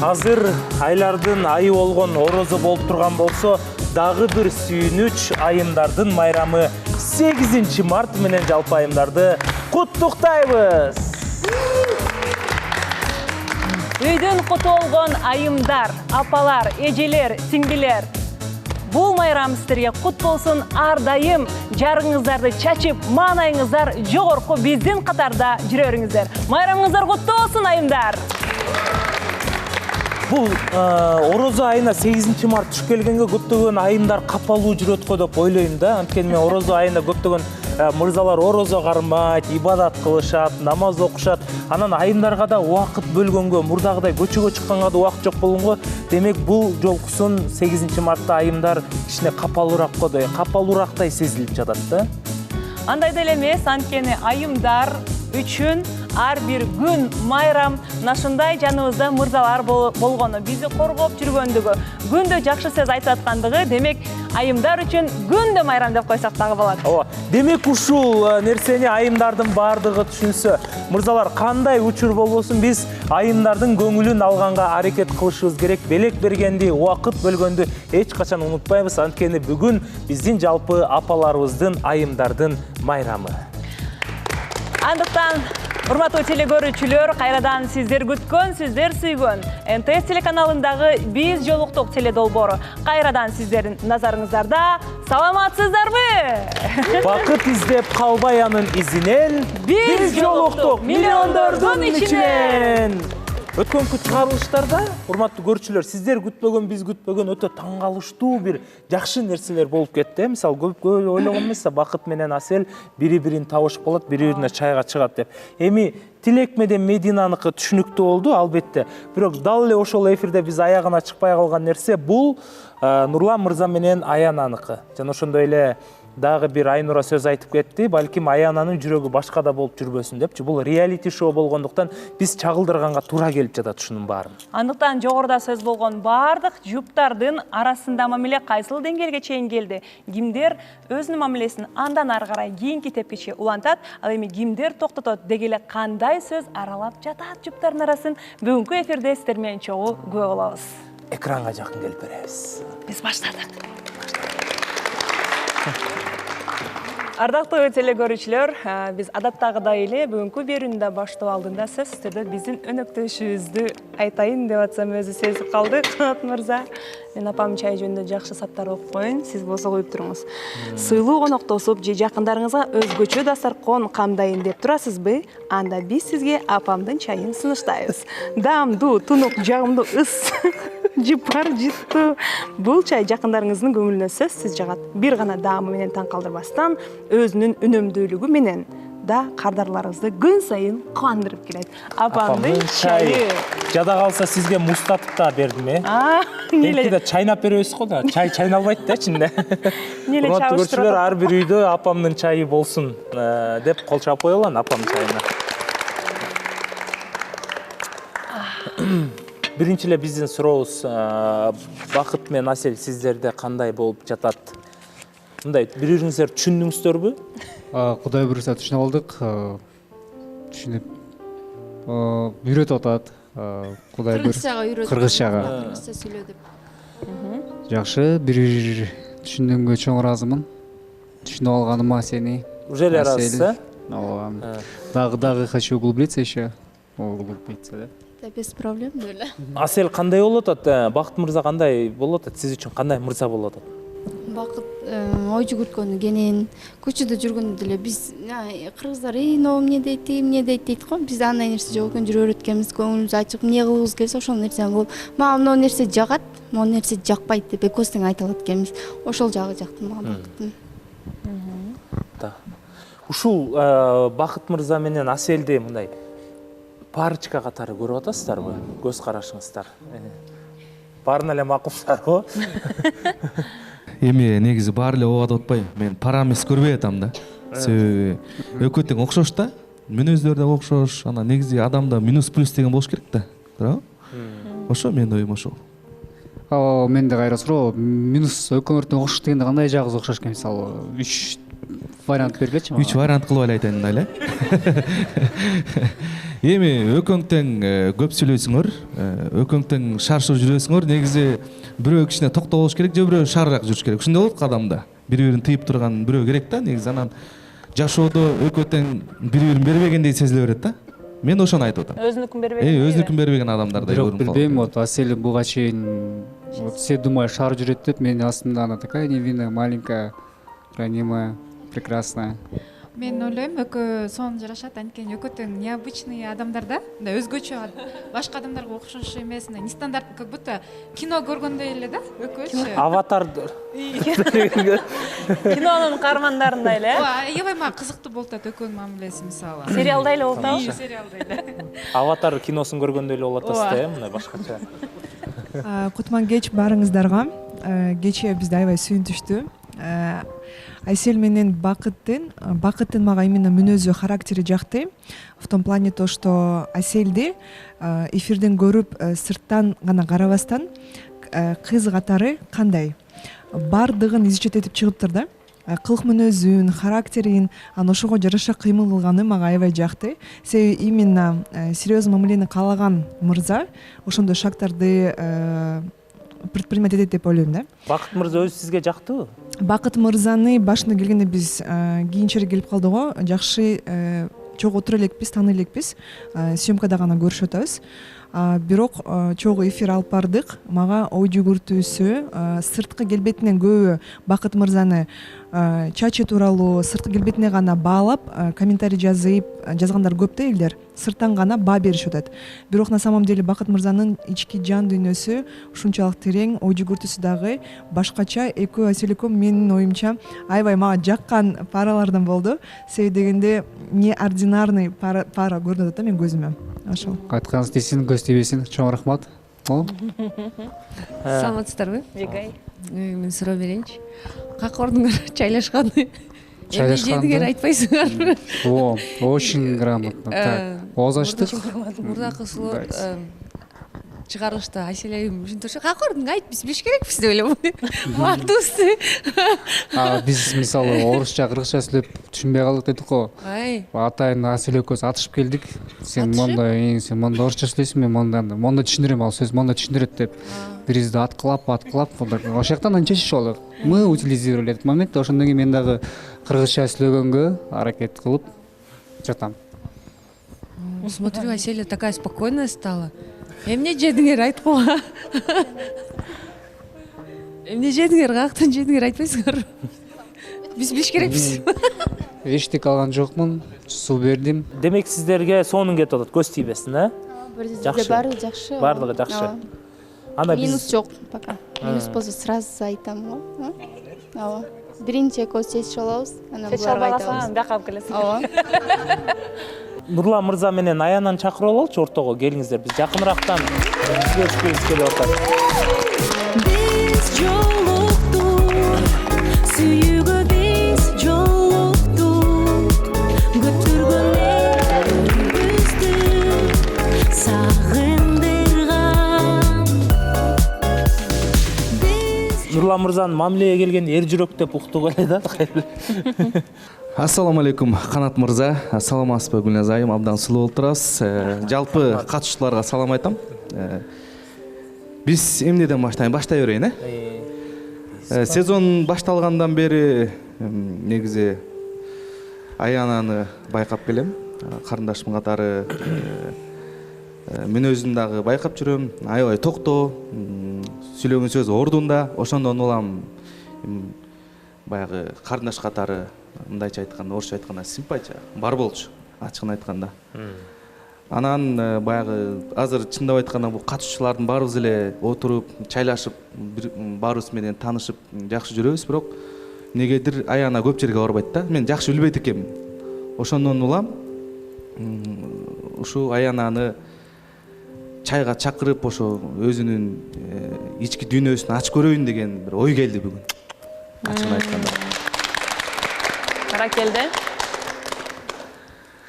Азыр айлардын айы болгон орозо болуп турган болсо, дагы бир сүйүнүч айымдардын майрамы 8 март менен жалпы айымдарды куттуктайбыз. Үйдүн куту болгон айымдар, апалар, эжелер, сиңдилер. Бул майрам сиздерге кут болсун, ар дайым жарыңыздарды чачып, маанайыңыздар жогорку биздин катарда жүрөрүңүздөр. Майрамыңыздар куттуу болсун, айымдар. Бул орозо айына 8 март түшүп келгенге көптөгөн айымдар капалуу жүрөт го деп ойлойм да. Анткени мен орозо айында көптөгөн мырзалар орозо кармайт, ибадат кылышат, намаз окушат. Анан айымдарга да убакыт бөлгөнгө, мурдагыдай көчөгө чыкканга да убакыт жок болгонго, демек бул жолкусун 8 мартта айымдар кичине капалуурактай сезилип жатат да. Андай деле эмес, анткени айымдар үчүн ар бир күн майрам, нашындай жаныбызда мырзалар болгону, бизди коргоп жүргөндүгү, күндө жакшы сөз айтып аткандыгы, демек айымдар үчүн күндө майрам деп койсок дагы болот. Ооба. Демек ушул нерсени айымдардын бардыгы түшүнсө, мырзалар кандай учур болбосун, биз айымдардын көңүлүн алганга аракет кылышыбыз керек. Белек бергенди, убакыт бөлгөндү эч качан унутпайбыз. Анткени бүгүн биздин жалпы апаларыбыздын, айымдардын майрамы. Андыктан урматтуу телекөрүүчүлөр, кайрадан сиздер күткөн, сиздер сүйгөн НТС телеканалындагы биз жолуктук теледолбоору кайрадан сиздердин назарыңыздарда. Саламатсыздарбы? Бакыт издеп калбай анын изинен биз жолуктук миллиондордун ичинен. Өткөнкү чыгарылыштарда, урматтуу көрүүчүлөр, сиздер күтпөгөн, биз күтпөгөн өтө таң калыштуу бир жакшы нерселер болуп кетти. Мисалы, көп ойлогон эмес, Бакыт менен Асел бири-бирин табышып калат, бири-бирине чайга чыгат деп. Эми Тилек менен Мединаныкы түшүнүктүү болду, албетте. Бирок дал эле ошол эфирде биз аягына чыкпай калган нерсе бул Нурлан мырза менен Аянаныкы. Жана ошондой эле дагы бир Айнура сөз айтып кетти, балким Аянанын жүрөгү башкада болуп жүрбөсүн депчи. Бул реалити шоу болгондуктан биз чагылдырганга туура келип жатат ушунун баарын. Андыктан жогоруда сөз болгон бардык жуптардын арасында мамиле кайсыл деңгээлге чейин келди? Кимдер өзүнүн мамилесин андан ары карай кийинки тепкиче улантат, ал эми кимдер токтотот дегеле кандай сөз аралап жатат жуптардын арасын? Бүгүнкү эфирде сиздер менен чогуу күбө болобуз. Экранга жакын келип беребиз. Биз баштадык. Ардактуу телекөрүүчүлөр, биз адаттагыдай эле бүгүнкү берүүнү баштоо алдында сиздерге биздин өнөктөшүбүздү айтайын деп атсам өзү сезип калды. Канат мырза, мен апам чай жөнүндө жакшы саптар окуп коеюн, сиз болсо коюп туруңуз. Сыйлуу коноктосуп же жакындарыңызга өзгөчө дастаркон камдайын деп турасызбы? Анда биз сизге апамдын чайын сунуштайбыз. Даамдуу, тунук, жагымдуу, ысык, жыпар, жыттуу. Бул чай жакындарыңыздын көңүлүнө сөзсүз жагат. Бир гана даамы менен таң калтырбастан, өзүнүн үнөмдүүлүгү менен да кардарларыбызды күн сайын кубандырып келет. Апамдын чайы. Жада калса сизге мустатып да бердим, Элки да чайнап беребиз го да. Чай чайналбайт да ичинде. Урматтуу көрүүчүлөр, ар бир үйдө апамдын чайы болсун деп кол чаап коелу апамдын чайына. Биринчи эле биздин сурообуз, Бакыт менен Асел сиздерде кандай болуп жатат? Мындай, бири-бириңиздер түшүндүңүздөрбү? Кудай буйруса түшүнүп алдык. Түшүнүп үйрөтүп атат. Кудай буйруса кыргызчага сүйлө деп. Жакшы, бир түшүнгөнгө чоң ыраазымын. Түшүнүп алганыма сени. Уже эле ыраазысыз, Дагы хочу углубиться еще. Углубиться, да? Да, без проблем, да. Асел кандай болуп атат? Бакыт мырза кандай болуп атат? Сиз үчүн кандай мырза болуп атат? Бакыт ой жүгүрткөнү кенен, көчөдө жүргөндө деле биз кыргыздар эмне дейт го. Биз андай нерсе жок экен, жүрө өткөнбүз, көңүлүбүз ачык, эмне кылыбыз келсе ошол нерсени кылып, мага могу нерсе жагат, могу нерсе жакпайт деп экөөбүз тең айта алат экенбиз. Ошол жагы жакты мага Бакыттын. Ушул Бакыт мырза менен Аселди мындай парочка катары көрүп атасыздарбы? Көз карашыңыздар. Баарына эле макулсыздарбы? Эми негизи баары эле ооба деп атпайм. Мен пара эмес көрбөй атам да. Себеби экөө тең окшош да. Мүнөздөр да окшош. Ана негизи адамда минус плюс деген болуш керек да. Туурабы? Ошо менин оюм ошол. Менде кайра суроо, минус экөөңөрдүн окшош дегенде кандай жагыбыз окшош экен? Мисалы, 3 вариант бергилечи. 3 вариант кылып эле айтайын эле. эми экөөң тең көп сүйлөйсүңөр, экөөң тең шаршуу жүрөсүңөр. Негизи бирөө кичине токтоо болуш керек же бирөө шарыраак жүрүш керек. Ушундай болот адамда. Бири-бирин тыйып турган бирөө керек да. Негизи анан жашоодо экөө тең бири-бирин бербегендей сезиле берет да. Мен ошону айтып атам. Өзүнүкүн бербеген. Өзүнүкүн бербеген адамдардай бирок көрүнүп билбейм, вот Асель буга чейин все думаю, шар жүрөт деп, мен астында она такая невинная, маленькая, ранимая, прекрасная. Мен ойлойм, экөө сонун жарашат, анткени экөө тең необычный адамдар да, мындай өзгөчө, башка адамдарга окшош эмес, нестандарт, как будто кино көргөндөй эле да, экөөчү. Аватар Кинонун каармандарындай эле. Аябай мага кызыктуу болуп атат экөөнүн мамилеси мисалы. Сериалдай эле болуп атабы? Сериалдай эле. Аватар киносун көргөндөй эле болуп атасыз да, мындай башкача. Кутман кеч барыңыздарга. Кечээ бизде аябай сүйүнтүштүү. Айсель менен Бакыттын мага именно мүнөзү, характери жакты. В том плане то, что Айсельди эфирден көрүп, сырттан гана карабастан кыз катары кандай бардыгын изчет этип чыгыптыр да. Кылык мүнөзүн, характерин, анан ошого жараша кыймыл кылганы мага аябай жакты. Себеби именно серьезный мамилени каалаган мырза ошондой шагтарды предпринимать этет деп ойлойм да. Бакыт мырза өзү сизге жактыбы? Бакыт мырзаны башында келгенде биз кийинчерээк келип калдык го, жакшы чогуу отура элекпиз, тааный элекпиз. Съемкада гана көрүшүп атабыз. Бирок чогуу эфир алып бардык. Мага ой жүгүртүүсү, сырткы келбетинен көбү Бакыт мырзаны чачы тууралуу сырткы келбетине гана баалап комментарий жазгандар көп да элдер. Сырттан гана баа беришип атат. Бирок на самом деле Бакыт мырзанын ички жан дүйнөсү ушунчалык терең, ой жүгүртүүсү дагы башкача. Экөө Асель экөө менин оюмча аябай мага жаккан паралардан болду. Себеби дегенде неординарный пара көрүнүп атат да менин көзүмө. Ошол. Айтканыңыз тийсин, көз тийбесин. Чоң рахмат. Саламатсыздарбы? Жегай. Мен суроо берейинчи. Как ордуңар чайлашканы? Чайлашканды? Жедигер айтпайсыңарбы? Очень грамотно. Так, ооз ачтык. Мурдакы сулоо чыгарылышта Айсель айым ушинтип, как ордуң айт, биз билиш керекпиз деп элем. Бардыбызды. Биз мисалы орусча, кыргызча сүйлөп түшүнбөй калдык дедик го. Атайын Асель экөөбүз атышып келдик. Сен мондай орусча сүйлөйсүң, мен мондай түшүндүрөм, ал сөз мондай түшүндүрөт деп. Бирибизди аткылап, ошол жактан анан чечиш болот. Мы утилизировали этот момент, ошондон кийин мен дагы кыргызча сүйлөгөнгө аракет кылып жатам. Смотрю, Айсель такая спокойная стала. Эмне жедиңер айткыла? Эмне жедиңер, каяктан жедиңер айтпайсыңарбы? Биз билиш керекпиз. Эчтек алган жокмун, суу бердим. Демек сиздерге сонун кетип атат, көз тийбесин, Жакшы. Баардыгы жакшы. Баардыгы жакшы. Анда Минус жок пока. Минус болсо сразу айтам го. Ооба. Биринчи экөөбүз чечип алабыз, анан буларга айтабыз. Бияка алып келесиң. Ооба. Нурлан мырза менен Аянаны чакырып алалычы, ортого келиңиздер. Биз жакыныраактан сүйлөшкүбүз келип атат. Биз жолуктук, сүйүүгө биз жолуктук. Көтөргөнүбүздү сагындырган. Нурлан мырзанын мамилеге келген эр жүрөк деп уктук эле да. Ассаламу алейкум, Канат мырза. Саламатсызбы, Гүлназ айым, абдан сулуу болуп турасыз. Жалпы катышуучуларга салам айтам. Биз эмнеден баштайын? Баштай берейин, Сезон башталгандан бери негизи Аянаны байкап келем. Карындашым катары мен өзүм дагы байкап жүрөм. Аябай токтоо, сүйлөгөн сөз ордунда. Ошондон улам баягы карындаш катары мындайча айтканда, орусча айтканда симпатия бар болчу, ачыгын айтканда. Анан баягы азыр чындап айтканда бул катышуучулардын баарыбыз эле отуруп, чайлашып, баарыбыз менен таанышып жакшы жүрөбүз, бирок негедир Аяна көп жерге барбайт да. Мен жакшы билбейт экенмин. Ошондон улам ушу Аянаны чайга чакырып, ошо өзүнүн ички дүйнөсүн ачып көрөйүн деген бир ой келди бүгүн. Ачыгын айтканда. Кара келди.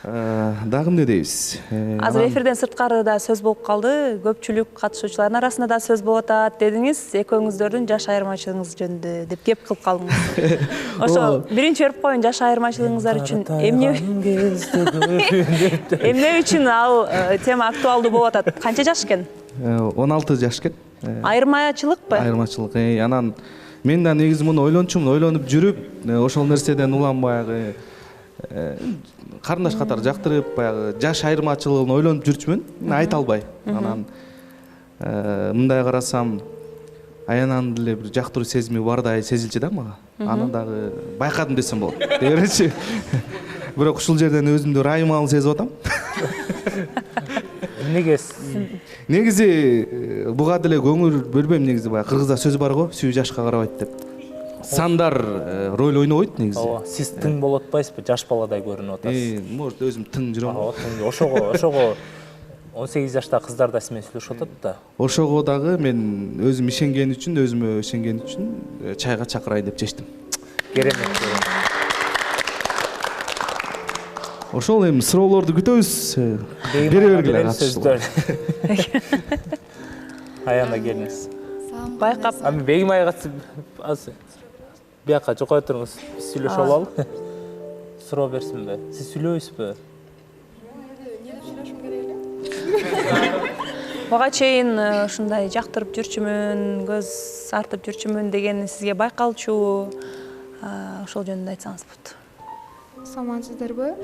Дагы эмне дейбиз? Азыр эфирден сырткары да сөз болуп калды. Көпчүлүк катышуучулардын арасында да сөз болуп атат дедиңиз. Экөөңүздөрдүн жаш айырмачылыгыңыз жөнүндө деп кеп кылып калдыңыз. Ошо биринчи берип коеюн, жаш айырмачылыгыңыздар үчүн эмне үчүн ал тема актуалдуу болуп атат? Канча жаш экен? 16 жаш экен. Айырмачылыкпы? Айырмачылык. Анан мен да негизи муну ойлончумун, ойлонуп жүрүп, ошол нерседен улам баягы карындаш катары жактырып, баягы жаш айырмачылыгын ойлонуп жүрчүмүн. Айта албай. Анан мындай карасам, Аянанын деле бир жактыруу сезими бардай сезилчү да мага. Аны дагы байкадым десем болот. Дегенчи. Бирок ушул жерден өзүмдү ырайымалуу сезип атам. Негизи буга деле көңүл бөлбөйм негизи. Баягы кыргызда сөз бар го, сүйүү жашка карабайт деп. Сандар роль ойнобойт негизи. Ооба, сиз тың болуп атпайсызбы? Жаш баладай көрүнүп атасыз. Может, өзүм тың жүрөм. Ошого 18 жашта кыздар да сиз менен сүйлөшүп атат да. Ошого дагы мен өзүм ишенген үчүн, өзүмө ишенген үчүн чайга чакырайын деп чечтим. Керемет. Ошол эми суроолорду күтөбүз. Бере бергиле катышуулар. Аяна келиңиз. Байкап. Ами Бегим айга азыр бияка жокой туруңуз. Биз сүйлөшүп алалы. Суроо берсинби? Сиз сүйлөйсүзбү? Буга чейин ушундай жактырып жүрчүмүн, көз артып жүрчүмүн деген сизге байкалчу. Ошол жөнүндө айтсаңыз болот. Саламатсыздарбы?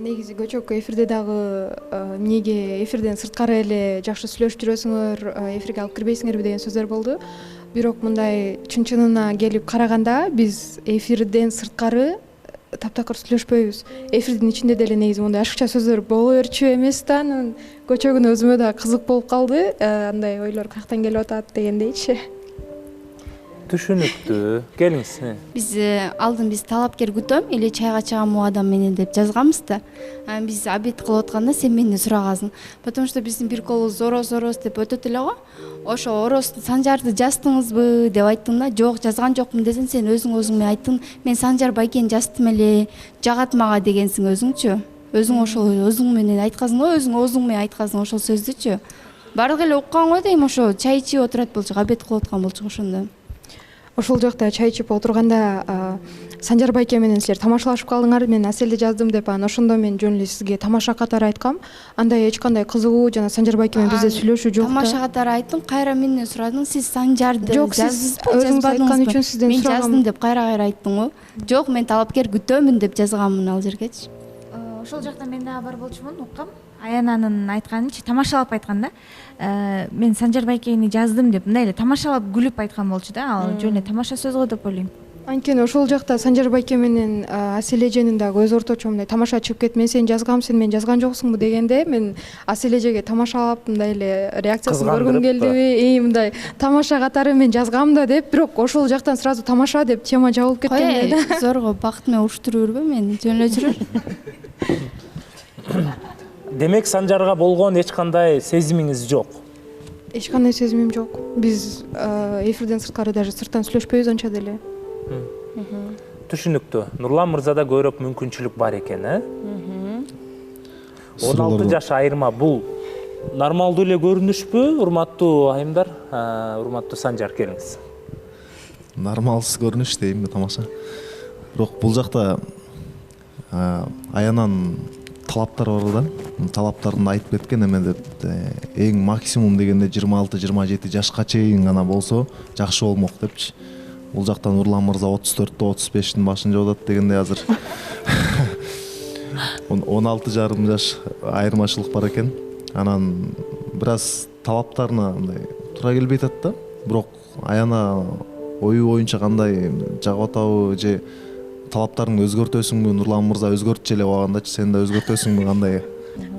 Негизи көчөккө эфирде дагы эмнеге эфирден сырткары эле жакшы сүйлөшүп жүрөсүңөр, эфирге алып кирбейсиңерби деген сөздөр болду. Бирок мындай чын-чынына келип караганда биз эфирден сырткары таптакыр сүйлөшпөйбүз. Эфирдин ичинде деле негизи мындай ашыкча сөздөр боло берчү эмес да. Анан көчөгүн өзүмө да кызык болуп калды. Андай ойлор каяктан келип атат дегендейчи. Түшүнүктүү. Келиңиз. Биз алдын талапкер күтөм, эле чайга чыгам бул адам менен деп жазганбыз да. Биз обед кылып атканда сен менден сурагансың. Потому что биздин бир колубуз ороз деп өтөт эле го. Ошо ороз Санжарды жаздыңызбы деп айттың да. Жок, жазган жокмун десең, сен өзүң менен айттың. Мен Санжар Байкени жаздым эле, жагат мага дегенсиң өзүңчү. Өзүң ошол өзүң менен айткансың го, өзүң оозуң менен айткансың ошол сөздүчү. Бардык эле уккан го дейм, ошо чай ичип отурат болчу, обед кылып аткан болчу ошондо. Ошол жакта чай ичип отурганда Санжар Байке менен силер тамашалашып калдыңар, мен Аселди жаздым деп, анан ошондо мен жөн эле сизге тамаша катары айткам. Андай эч кандай кызыгуу жана Санжар Байке менен бизде сүйлөшүү жок да. Тамаша катары айттым, кайра менден сурадың, сиз Санжарды жаздыңызбы, өзүңүз айткан үчүн сизден мен сурагам. жаздым деп кайра айттың го. Жок, мен талапкер күтөмүн деп жазганмын ал жергечи. Ошол жакта мен дагы бар болчумун, уккам. Аянанын айтканынчы тамашалап айтканда, мен Санжар Байкени жаздым деп, мындай эле тамашалап күлүп айткан болчу да. Ал жөн эле тамаша сөз го деп ойлойм. Анткени ошол жакта Санжар Байке менен Аселе эженин дагы өз орточо мындай тамаша чыгып кетип, мен сени жазгам, сен мени жазган жоксуңбу дегенде, мен Аселе эжеге тамашалап мындай эле реакциясын көргүм келдиби, мындай тамаша катары мен жазгам да деп, бирок ошол жактан сразу тамаша деп тема жабылып кеткендей да. Зорго бакыт менен уруштуруп жүрбө мени, жөн эле жүрөр. Демек Санжарга болгон эч кандай сезимиңиз жок? Эч кандай сезимим жок. Биз эфирден сырткары даже сырттан сүйлөшпөйбүз анча деле. Түшүнүктүү. Нурлан мырзада көбүрөөк мүмкүнчүлүк бар экен, 16 жаш айырма бул нормалдуу эле көрүнүшпү, урматтуу айымдар? Урматтуу Санжар, келиңиз. Нормалсыз көрүнүш дейм, тамаша. Бирок бул жакта Аянан талаптар бар да. Талаптарын айтып кеткен, эме эң максимум дегенде 26-27 жашка чейин гана болсо жакшы болмок депчи. Бул жакта Нурлан мырза 34-35-тин башын жабат дегенде азыр 16,5 жаш айырмачылык бар экен. Анан бир аз талаптарына мындай туура келбей атат да. Бирок Аяна ою боюнча кандай жагып атабы же талаптарыңды өзгөртөсүңбү? Нурлан мырза өзгөртчү эле багандачы, сен да өзгөртөсүңбү кандай?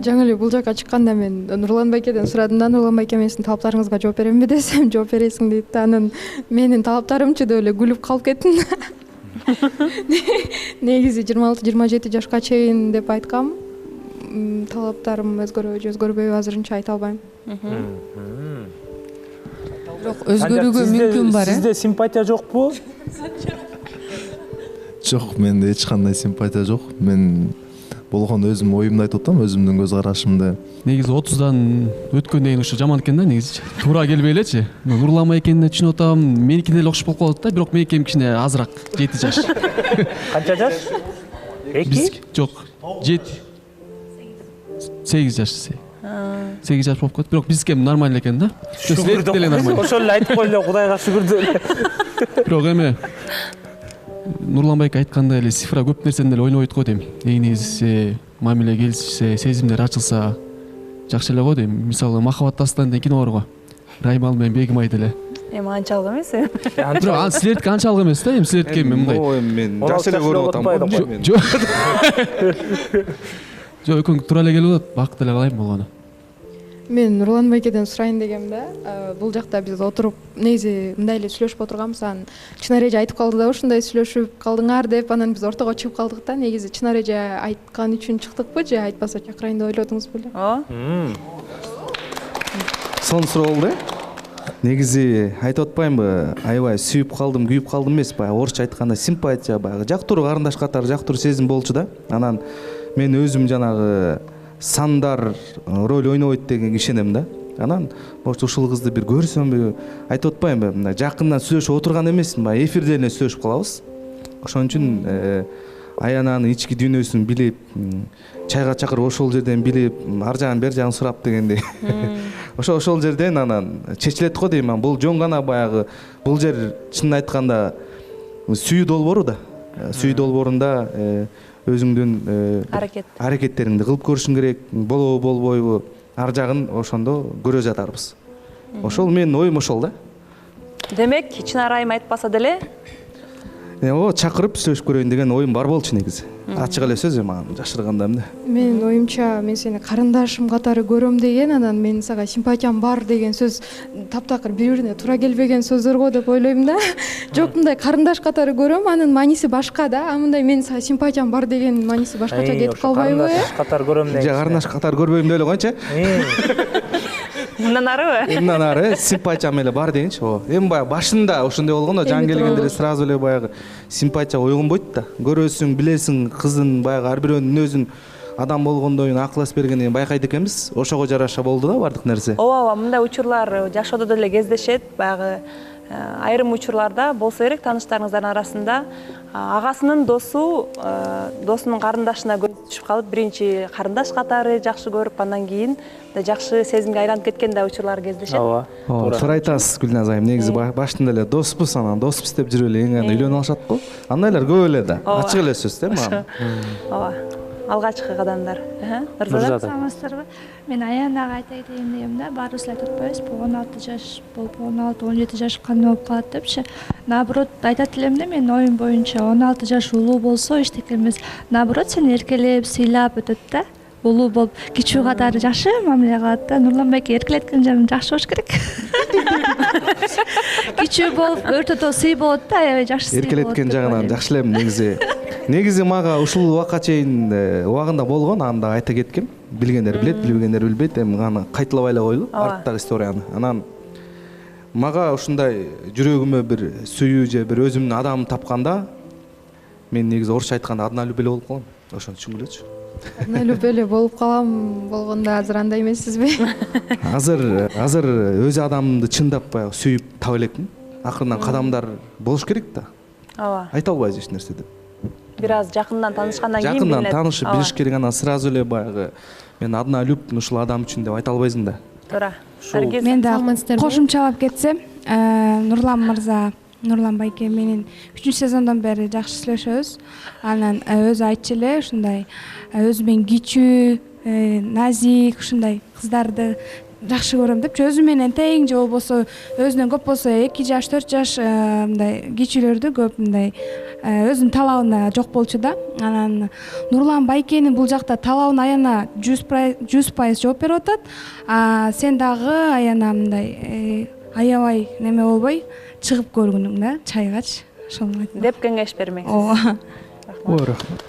Жаңы эле бул жакка чыкканда мен Нурлан Байкеден сурадым да, Нурлан Байке мен сиздин талаптарыңызга жооп беремби десем, жооп бересиң дейт да. Анан менин талаптарымчы деп эле күлүп калып кеттим. Негизи 26-27 жашка чейин деп айткам. Талаптарым өзгөрөбү, өзгөрбөйбү азырынча айта албайм. Бирок өзгөрүүгө мүмкүн бар. Сизде симпатия жокпу? Жок, менде эч кандай симпатия жок. Мен болгон өзүм оюмду айтып атам, өзүмдүн көз карашымды. Негизи 30дан өткөндөн кийин ушу жаман экен да негизи. Туура келбей элечи. Нурлан байкени түшүнүп атам, меники деле окшош болуп калат да, бирок меникем кичине азыраак, 7 жаш. Канча жаш? 2? Жок, 7. 8 жаш. 8 жаш болуп калат, бирок бизге нормально экен да. Шүгүр деле нормально. Ошол эле айтып койлу, Кудайга шүгүр деле. Бирок эме Нурлан байке айткандай эле цифра көп нерсени деле ойнобойт го дейм. Негизи мамиле келишсе, сезимдер ачылса жакшы эле го дейм. Мисалы Махаббат дастаны деген кино бар го. Раймал менен Бегимай деле. Эми анчалык эмес. Бирок аны силердики анчалык эмес да, эми силердики мындай. Мен жакшы эле көрүп атам. Жок, экөөң туура эле келип атат, бак деле калайм болгону. Мен Нурлан байкеден сурайын дегем да. Бул жакта биз отуруп негизи мындай эле сүйлөшүп отурганбыз. Чынар эже айтып калды да, ушундай сүйлөшүп калдыңар деп, анан биз ортого чыгып калдык да. Негизи Чынар эже айткан үчүн чыктыкпы же айтпаса чакырайын деп ойлодуңуз беле? Сонун суроо болду. Негизи айтып атпаймынбы, аябай сүйүп калдым, күйүп калдым эмес, баягы орусча айтканда симпатия, баягы жактыруу карындаш катары жактыруу сезим болчу да. Анан мен өзүм жанагы сандар роль ойнобойт деген ишенем да. Анан ушул кызды бир көрсөмбү, айтып атпаймынбы, мындай жакындан сүйлөшүп отурган эмесмин, баягы эфирде эле сүйлөшүп калабыз. Ошон үчүн Аянанын ички дүйнөсүн билип, чайга чакырып ошол жерден билип, ар жагын бер жагын сурап дегендей. Ошол жерден анан чечилет го дейм. Бул жөн гана баягы бул жер чынын айтканда сүйүү долбоору да. Сүйүү долбоорунда өзүңдүн аракеттериңди кылып көрүшүң керек, болобу болбойбу, ар жагын ошондо көрө жатарбыз. Ошол менин оюм ошол да. Демек, Чынар айым айтпаса деле чакырып сүйлөшүп көрөйүн деген оюм бар болчу негизи. Ачык эле сөз мага жашырганда эмне. Менин оюмча, мен сени карындашым катары көрөм деген, анан менин сага симпатиям бар деген сөз таптакыр бири-бирине туура келбеген сөздөр го деп ойлойм да. Жок, мындай карындаш катары көрөм, анын мааниси башка да. А мындай менин сага симпатиям бар деген мааниси башкача кетип калбайбы? Карындаш катары көрөм деген. Же карындаш катары көрбөйм деп эле койчу. Мындан арыбы? Мындан ары симпатиям эле бар дегенчи. Эми баягы башында ошондой болгондо жан келгенде эле сразу эле баягы симпатия ойгонбойт да. Көрөсүң, билесиң, кыздын баягы ар бирөөнүн өзүн адам болгондон кийин акыл эс бергенден байкайт экенбиз. Ошого жараша болду да бардык нерсе. Ооба, мындай учурлар жашоодо деле кездешет. Баягы айрым учурларда болсо керек тааныштарыңыздардын арасында агасынын досу досунун карындашына көзү түшүп калып, биринчи карындаш катары жакшы көрүп, андан кийин жакшы сезимге айланып кеткен да учурлар кездешет. Ооба. Туура айтасыз, Гүлназ айым. Негизи баштында эле доспуз, анан доспуз деп жүрүп эле эң үйлөнүп алышат го. Андайлар көп эле да. Ачык эле сөз да мага. Ооба. Алгачкы кадамдар. Нурзада. Саламатсыздарбы? Мен Аянага айта кетейин дегем да, баарыбыз айтып атпайбыз, 16 жаш болуп 16-17 жаш кандай болуп калат депчи. Наоборот, айтат элем да, менин оюм боюнча 16 жаш улуу болсо эчтеке эмес. Наоборот, сени эркелеп, сыйлап өтөт да. Улуу болуп, кичүү катары жакшы мамиле кылат да. Нурлан байке эркелеткен жагы жакшы болуш керек. Кичүү болуп, өртөтө сый болот да, аябай жакшы сый болот. Эркелеткен жагынан жакшы элем негизи. Негизи мага ушул убакка чейин убагында болгон, анда айта кеткем. Билгендер билет, билбегендер билбейт. Эми аны кайталабай эле койлу арттагы историяны. Анан мага ушундай жүрөгүмө бир сүйүү же бир өзүмдүн адамын тапканда мен негизи орусча айтканда однолюб эле болуп калам. Ошону түшүнгүлөчү. Однолюб эле болуп калам болгондо азыр андай эмессизби? Азыр өз адамымды чындап баягы сүйүп таба элекмин. Акырынан кадамдар болуш керек да. Ооба. Айта албайбыз эч нерсе деп. Бир аз жакындан таанышкандан кийин билинет. Жакындан таанышып билиш керек, анан сразу эле баягы мен однолюб ушул адам үчүн деп айта албайсың да. Туура. Мен да кошумчалап кетсем, Нурлан мырза, Нурлан байке менен 3-сезондон бери жакшы сүйлөшөбүз. Анан өзү айтчу эле ушундай өзү менен кичүү, назик ушундай кыздарды жакшы көрөм депчи. Өзү менен тең же болбосо өзүнөн көп болсо 2 жаш, 4 жаш мындай кичүүлөрдү көп мындай өзүнүн талабына жок болчу да. Анан Нурлан байкенин бул жакта талабына Аяна 100% жооп берип атат. Сен дагы Аяна мындай аябай неме болбой чыгып көргүнүң да, чайгачы. Ошону айтам. Деп кеңеш бермеңиз. Ооба. Рахмат.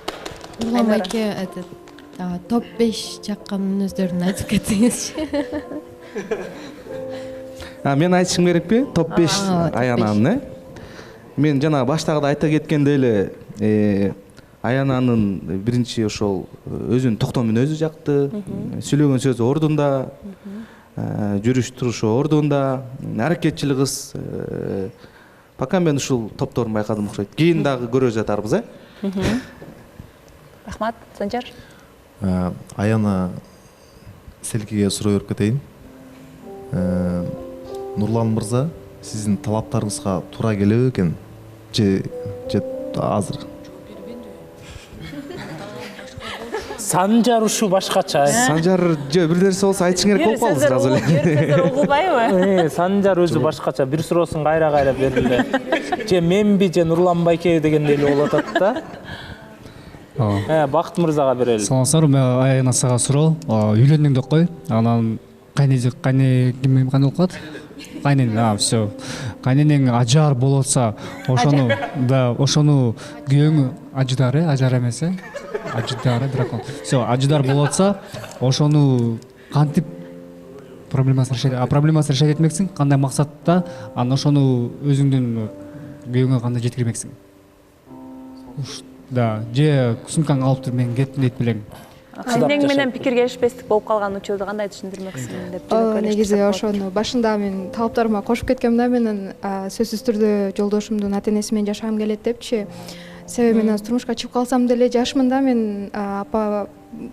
Нурлан байке топ 5 жаккан мүнөздөрүн айтып кетсеңизчи. Мен айтышым керекпи? Топ 5 Аянанын, Мен жана баштагыда айта кеткендей эле Аянанын биринчи ошол өзүнүн токтоо менен өзү жакты, сүйлөгөн сөзү ордунда, жүрүш турушу ордунда, аракетчил кыз. Пока мен ушул топторун байкадым окшойт. Кийин дагы көрө жатарбыз, Рахмат, Санжар. Аяна Селкеге суроо берип кетейин. Нурлан мырза, сиздин талаптарыңызга туура келеби экен? Же азыр? Санжар ушу башкача. Санжар бир нерсе болсо айтышың керек болуп калды сразу эле. Угулбайбы? Санжар өзү башкача. Бир суроосун кайра берди. Же менби же Нурлан байке дегендей эле болуп атат да. Бакыт мырзага берели. Саламатсыздар, мен Аяна сага суроо. Үйлөндүң деп кой. Анан кайне ким болуп калат? Кайнен, все. Кайненең ажар болуп атса, ошону күйөөңү ажар эмес, аждар дракон. Все, аждар болуп атса, ошону кантип проблемасын решать этмексиң? Кандай максатта? Анан ошону өзүңдүн күйөөңө кандай жеткирмексиң? Да, же сумкаңды алып туруп мен кеттим дейт белең. Кайнең менен пикир келишпестик болуп калган учурду кандай түшүндүрмөксүң деп. Негизи ошону башында мен талаптарыма кошуп кеткем да, менен сөзсүз түрдө жолдошумдун ата энеси менен жашагым келет депчи. Себеби мен турмушка чыгып калсам деле жашмын да, мен апа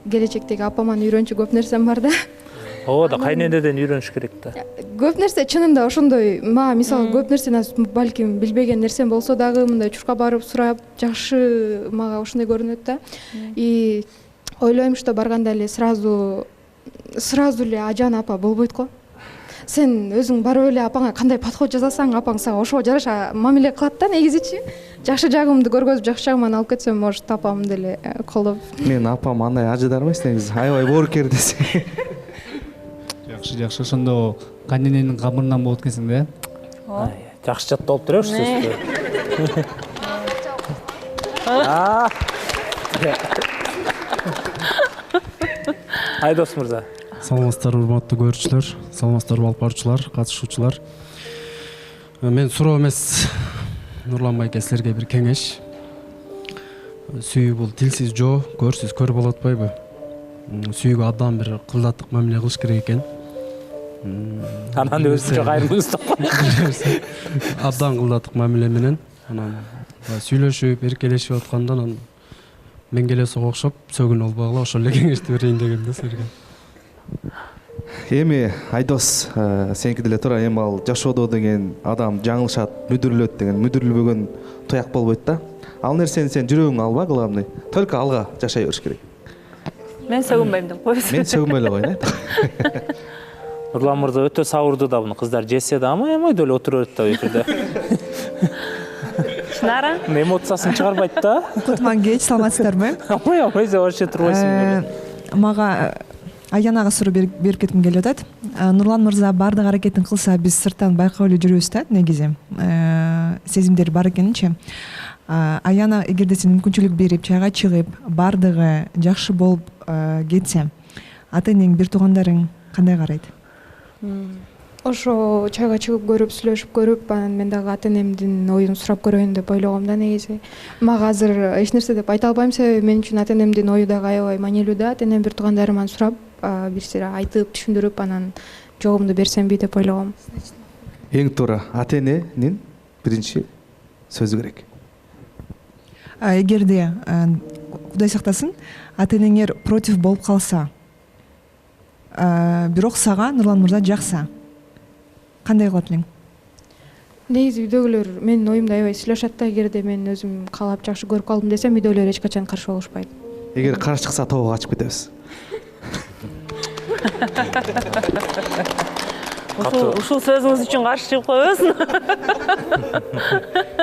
келечектеги апаман үйрөнчү көп нерсем бар да. Да кайненеден үйрөнүш керек да. Көп нерсе чынында ошондой, мисалы көп нерсени балким билбеген нерсем болсо дагы мындай чуркка барып сурап жакшы мага ошондой көрүнөт да. И ойлойм, что барганда эле сразу эле ажан апа болбойт го. Сен өзүң барып эле апаңа кандай подход жасасаң, апаң сага ошого жараша мамиле кылат да негизичи. Жакшы жагымды көргөзүп, жакшы жагыман алып кетсем, может апам деле колдоп. Мен апам андай ажыдар эмес негизи, аябай боорукер десе. Жакшы, ошондо кайнененин камырынан болот экенсиң да. Жакшы жатталып турабыз сөздү. Айдос мырза. Саламатсыздар, урматтуу көрүүчүлөр, саламатсыздар алып баруучулар, катышуучулар. Мен суроо эмес, Нурлан байке, силерге бир кеңеш. Сүйүү бул тилсиз жоо, көрсүз көр болуп атпайбы? Сүйүүгө абдан бир кылдаттык мамиле кылыш керек экен. Анан өзүнчө кайрылыңыз деп. Абдан кылдаттык мамиле менен, анан сүйлөшүп, эркелешип атканда анан мен келесиге окшоп сөгүн болбогула, ошол эле кеңешти берейин дегем да силерге. Эми Айдос, сеники деле туура, эми ал жашоодо деген адам жаңылышат, мүдүрүлөт деген, мүдүрүлбөгөн тояк болбойт да. Ал нерсени сен жүрөгүңө алба, главный. Только алга жашай бериш керек. Мен сөгүнбөйм деп койсуң. Мен сөгүнбөй эле коеюн. Нурлан мырза өтө сабырдуу да, буну кыздар жесе да, амай деле отура берет да эфирде. Чынара? Эмоциясын чыгарбайт да. Кутман кеч, саламатсыздарбы? Амай вообще турбайсың. Мага Аянага суроо берип кетким келип атат. Нурлан мырза баардык аракетин кылса, биз сырттан байкап эле жүрөбүз да, негизи. Сезимдери бар экенинчи. Аяна эгерде сен мүмкүнчүлүк берип, чайга чыгып, баардыгы жакшы болуп кетсе, ата энең, бир туугандарың кандай карайт? Ошо чайга чыгып көрүп, сүйлөшүп көрүп, анан мен дагы ата энемдин оюн сурап көрөйүн деп ойлогом да негизи. Мага азыр эч нерсе деп айта албайм, себеби мен үчүн ата энемдин ою дагы аябай маанилүү да. Ата энем бир туугандарыман сурап, бир сыйра айтып, түшүндүрүп, анан жообумду берсемби деп ойлогом. Эң туура ата эненин биринчи сөзү керек. Эгерде Кудай сактасын, ата энеңер против болуп калса, бирок сага Нурлан мырза жакса, кандай кылат элең? Негизи үйдөгүлөр менин оюмду аябай сүйлөшөт да, эгерде мен өзүм каалап жакшы көрүп калдым десем, үйдөгүлөр эч качан каршы болушпайт. Эгер каршы чыкса, тобого качып кетебиз. Ушул сөзүңүз үчүн каршы чыгып коебуз.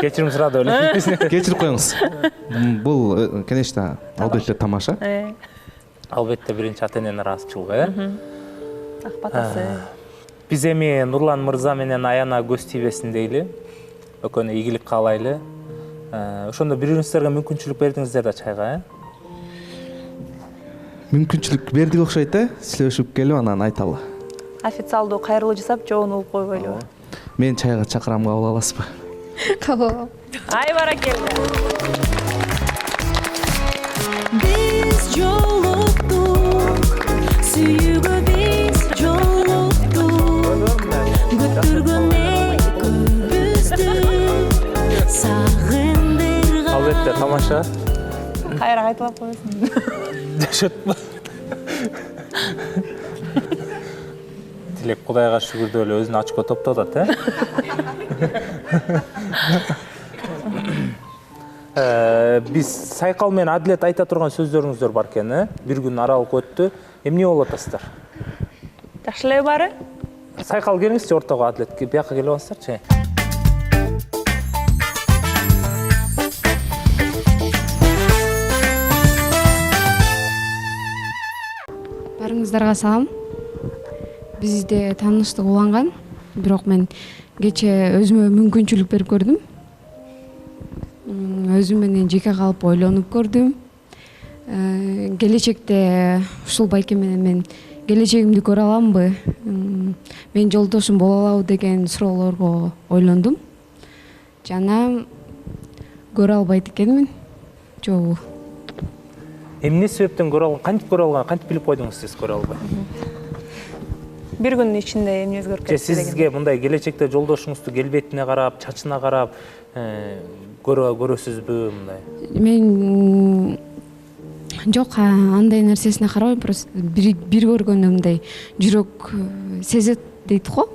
Кечирим сурады эле. Кечирип коюңуз. Бул конечно албетте тамаша. Албетте биринчи ата эненин ыраазычылыгы, Ак батасы. Биз эми Нурлан мырза менен Аяна көз тийбесин дейли. Экөөнү ийгилик каалайлы. Ошондо бири-бириңиздерге мүмкүнчүлүк бердиңиздер да чайга, Мүмкүнчүлүк бердик окшойт, сүйлөшүп келип анан айталы. Официалдуу кайрылуу жасап, жоон угуп койбойлубу? Мен чайга чакырам, кабыл аласызбы? Кабыл алам. Ай баракелде. тамаша. Кайра кайтып алып коесуң. Жашатпа. Тилек Кудайга шүгүрдө эле өзүн очко топтотот, Биз Сайкал менен Адилет айта турган сөздөрүңүздөр бар экен, Бир күн аралык өттү. Эмне болуп атасыздар? Жакшы эле баары? Сайкал келиңизчи ортого, Адилет бияка келип алыңыздарчы. Барыңыздарга салам. Бизде тааныштык уланган, бирок мен кечээ өзүмө мүмкүнчүлүк берип көрдүм. Өзүм менен жеке калып ойлонуп көрдүм. Келечекте ушул байке менен мен келечегимди көрө аламбы? Мен жолдошум боло алабы деген суроолорго ойлондум. Жана көрө албайт экенмин. Жобу. Эмне себептен көрө алган, кантип көрө алган, кантип билип койдуңуз сиз көрө албай? Бир күндүн ичинде эмне өзгөрүп кетти деген. Сизге мындай келечекте жолдошуңузду келбетине карап, чачына карап көрөсүзбү мындай? Мен жок, андай нерсесине карабайм, просто бир көргөндө мындай жүрөк сезет дейт го.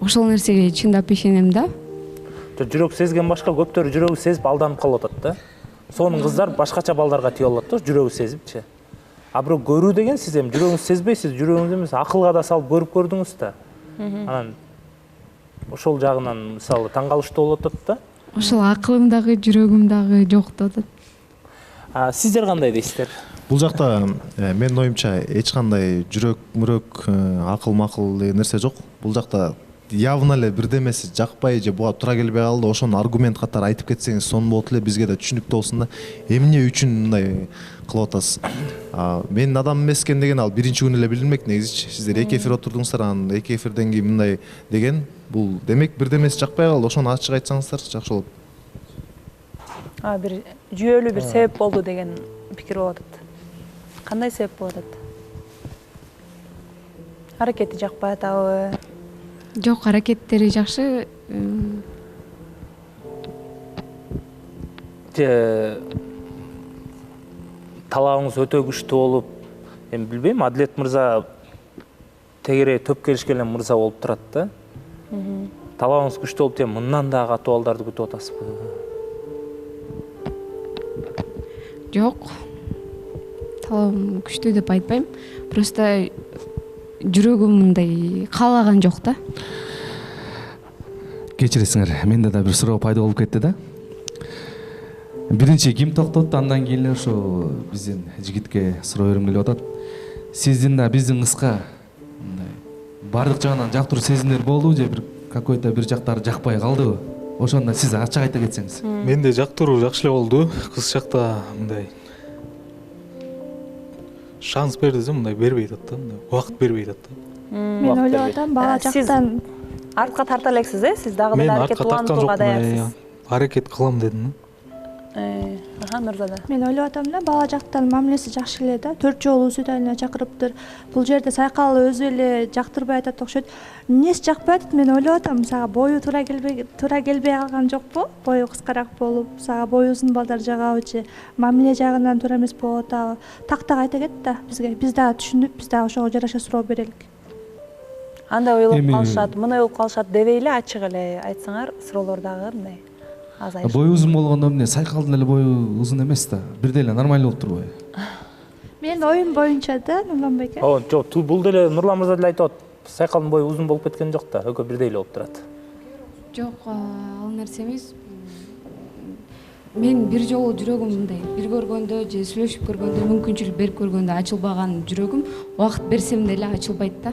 Ошол нерсеге чындап ишенем да. Жүрөк сезген башка, көптөрү жүрөгү сезип алданып калып атат да. Сонун кыздар башкача балдарга тийип алат да, жүрөгү сезипчи. А бирок көрүү деген сиз эми жүрөгүңүз сезбейсиз, жүрөгүңүз эмес, акылга да салып көрүп көрдүңүз да. Анан ошол жагынан мисалы таң калыштуу болуп атат да. Ошол акылым дагы, жүрөгүм дагы жок деп атат. Сиздер кандай дейсиздер? Бул жакта менин оюмча эч кандай жүрөк, акыл-макыл деген нерсе жок. Бул жакта явно эле бирдемеси жакпай же буга туура келбей калды, ошону аргумент катары айтып кетсеңиз сонун болот эле, бизге да түшүнүктүү болсун да. Эмне үчүн мындай кылып атасыз? Менин адам эмес экен деген ал биринчи күнү эле билинбек негизичи. Сиздер эки эфир отурдуңуздар, анан эки эфирден кийин мындай деген, бул демек бирдемеси жакпай калды, ошону ачык айтсаңыздар жакшы болот. Бир жүйөлүү бир себеп болду деген пикир болуп атат. Кандай себеп болуп атат? Аракети жакпай атабы? Жок, аракеттери жакшы. Талабыңыз өтө күчтүү болуп, эми билбейм, Адилет мырза тегере төп келишкен мырза болуп турат да. Талабыңыз күчтүү болуп, мындан да катуу балдарды күтүп атасызбы? Жок. Талабым күчтүү деп айтпайм. Просто жүрөгүм мындай каалаган жок да. Кечиресиңер, менде да бир суроо пайда болуп кетти да. Биринчи ким токтотту, андан кийин эле ошо биздин жигитке суроо берим келип атат. Сиздин да биздин кызга мындай бардык жагынан жактыруу сезимдер болдубу же бир какой-то бир жактары жакпай калдыбы? Ошону да сиз ачык айта кетсеңиз. Менде жактыруу жакшы эле болду. Кыз жакта мындай шанс берди да, мындай бербей атат да, мындай убакыт бербей атат да. Мен ойлоп атам, бала жактан артка тарта элексиз, сиз дагы Мен да артка аракет тарткан улантууга жокмун, даярсыз. аракет кылам дедим. Нурзада. Мен ойлоп атам да, бала жактан мамилеси жакшы эле да. 4 жолу сүт айына чакырыптыр. Бул жерде Сайкал өзү эле жактырбай атат окшойт. Эмнеси жакпай атат? Мен ойлоп атам, сага бою туура келбей калган жокпу? Бою кыскараак болуп, сага бою узун балдар жагабычы, мамиле жагынан туура эмес болуп атабы? Так айта кет да бизге. Биз дагы түшүнүп, биз дагы ошого жараша суроо берелик. Андай ойлоп калышат, мындай ойлоп калышат дебей эле ачык эле айтсаңар, суроолордагы мындай. Бою узун болгондо эмне, Сайкалдын эле бою узун эмес да. Бирдей эле нормально болуп турбайбы? Менин оюм боюнча да, Нурлан байке. Жок, бул деле Нурлан мырза деле айтып атат. Сайкалдын бою узун болуп кеткен жок да, экөө бирдей эле болуп турат. Жок, ал нерсе эмес. Мен бир жолу жүрөгүм мындай, бир көргөндө же сүйлөшүп көргөндө, мүмкүнчүлүк берип көргөндө ачылбаган жүрөгүм убакыт берсем деле ачылбайт да.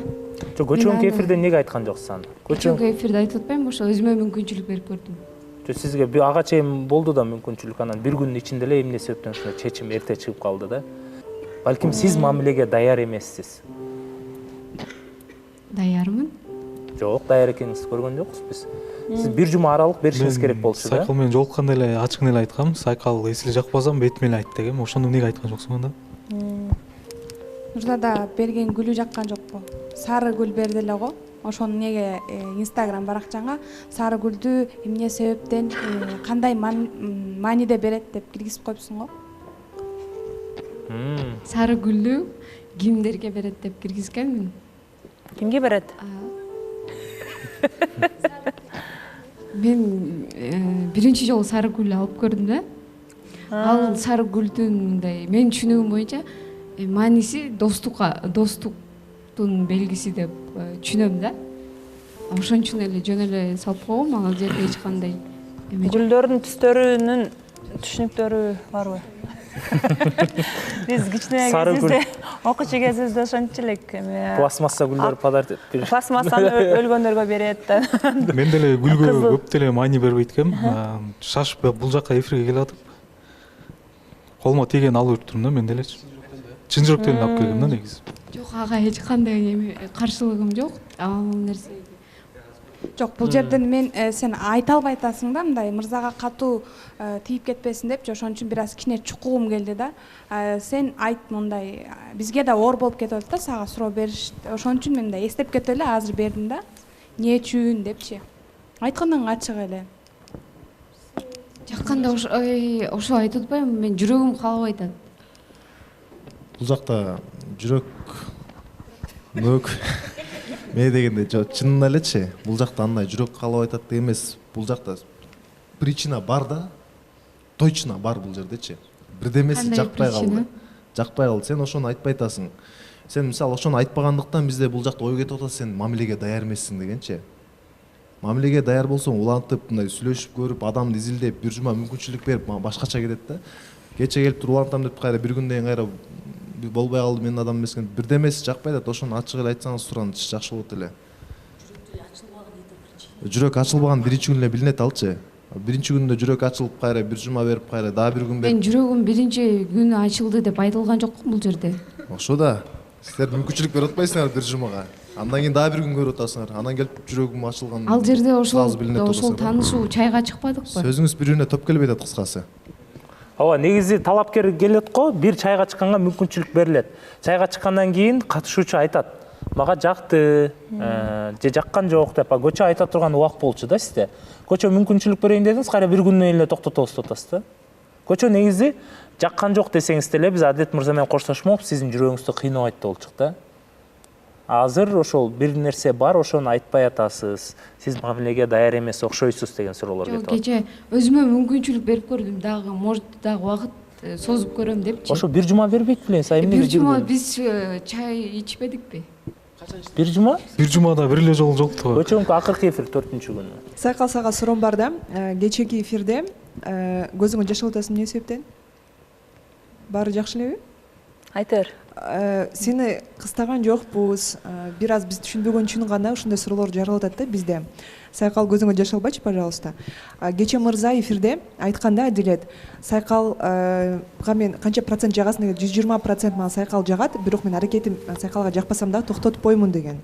Жок, көчөгүнкү эфирде эмнеге айткан жоксуз аны? Көчөгүнкү эфирде айтып атпайм, ошо өзүмө мүмкүнчүлүк берип көрдүм. Сизге ага чейин болду да мүмкүнчүлүк, анан бир күндүн ичинде эле эмне себептен ушундай чечим эрте чыгып калды да. Балким сиз мамилеге даяр эмессиз. Даярмын? Жок, даяр экениңизди көргөн жокпуз биз. Сиз бир жума аралык беришиңиз керек болчу да. Сайкал менен жолукканда эле ачык эле айткам, Сайкал эсили жакпасам бетиме эле айт дегем. Ошону эмнеге айткан жоксуң анда? Нурзада берген гүлү жаккан жокпу? Сары гүл берди эле го. ошону неге Instagram баракчаңа сары гүлдү эмне себептен кандай мааниде берет деп киргизип коюпсуң го. Сары гүлдү кимдерге берет деп киргизгенмин. Кимге берет? Мен биринчи жолу сары гүл алып көрдүм да. Ал сары гүлдүн мындай менин түшүнүгүм боюнча мааниси достуктун белгиси деп түшүнөм да. Ошон үчүн эле жөн эле салып койгом, ал жерде эч кандай эме жок. Гүлдөрдүн түстөрүнүн түшүнүктөрү барбы? Биз кичине кезибизде окуучу кезибизде ошончо элек Пластмасса гүлдөр подарок берет. Пластмассаны өлгөндөргө берет да. Мен деле гүлгө көп деле маани бербейт экенмин. Шашып бул жака эфирге келип атып колума тийген алып өттүрмүн да мен делечи. Чын жүрөктөн алып келгем да негизи. Жок, ага эч кандай эме каршылыгым жок. Ал нерсе Жок, бул жерден мен сен айта албай атасың да, мындай мырзага катуу тийип кетпесин депчи, ошон үчүн бир аз кичине чукугум келди да. Сен айт мындай, бизге да оор болуп кетип атат да, сага суроо бериш. Ошон үчүн мен мындай эстеп кетип эле азыр бердим да. Эмне үчүн депчи. Айткандан ачык эле. Жакканда ошо айтып атпаймынбы, мен жүрөгүм каалабай атат. Бул жакта жүрөк мөк эмне дегенде чынында элечи, бул жакта андай жүрөк каалабай атат деген эмес. Бул жакта причина бар да, точно бар бул жердечи. Бирдемеси жакпай калды. Жакпай калды. Сен ошону айтпай атасың. Сен мисалы ошону айтпагандыктан бизде бул жакта ой кетип атат, сен мамилеге даяр эмессиң дегенчи. Мамилеге даяр болсоң, улантып, мындай сүйлөшүп көрүп, адамды изилдеп, бир жума мүмкүнчүлүк берип, башкача кетет да. Кече келип туруп улантам деп кайра бир күндөн кайра болбой калды, мен адам эмесмин. Бирдемеси жакпай атат, ошону ачык эле айтсаңыз сураныч жакшы болот эле. Жүрөк ачылбаган биринчи күн эле билинет алчы. Биринчи күндө жүрөк ачылып, кайра бир жума берип, кайра дагы бир күн берип. Мен жүрөгүм биринчи күнү ачылды деп айтылган жокпу бул жерде. Ошо да. Силер мүмкүнчүлүк берип атпайсыңар бир жумага. Андан кийин дагы бир күн көрүп атасыңар. Анан келип жүрөгүм ачылган. Ал жерде ошол таанышуу чайга чыкпадыкпы? Сөзүңүз бири-бирине топ келбей атат кыскасы. Ооба, негизи талапкер келет го, бир чайга чыкканга мүмкүнчүлүк берилет. Чайга чыккандан кийин катышуучу айтат: "Мага жакты, же жаккан жок" деп көчө айта турган убак болчу да сизде. Көчө мүмкүнчүлүк берейин дедиңиз, кайра бир күндөн эле токтотобуз деп атасыз да. Көчө негизи жаккан жок десеңиз деле биз Адилет мырза менен коштошмоп, сиздин жүрөгүңүздү кыйнабайт деп болчук да. Азыр ошол бир нерсе бар, ошону айтпай атасыз. Сиз мамилеге даяр эмес окшойсуз деген суроолор кетип атат. Кече өзүмө мүмкүнчүлүк берип көрдүм, дагы может дагы убакыт созуп көрөм депчи. Ошо бир жума бербейт белеңиз, эмне? Бир жума биз чай ичпедикпи? Бир жума? Бир жумада бир эле жолу жолуктук. Көчөңкү акыркы эфир 4-күнү. Сайкал сага суроом бар да. Кечеки эфирде көзүңө жаш алып атасың эмне себептен? Баары жакшы элеби? Айтыр. Сени кыстаган жокпуз. Бир аз биз түшүнбөгөн үчүн гана ушундай суроолор жаралып атат да бизде. Сайкал көзүңө жаш албачы, пожалуйста. Кече мырза эфирде айтканда Адилет, Сайкалга мен канча процент жагасың деген, 120% мага Сайкал жагат, бирок мен аракетим Сайкалга жакпасам да токтотуп коймун деген.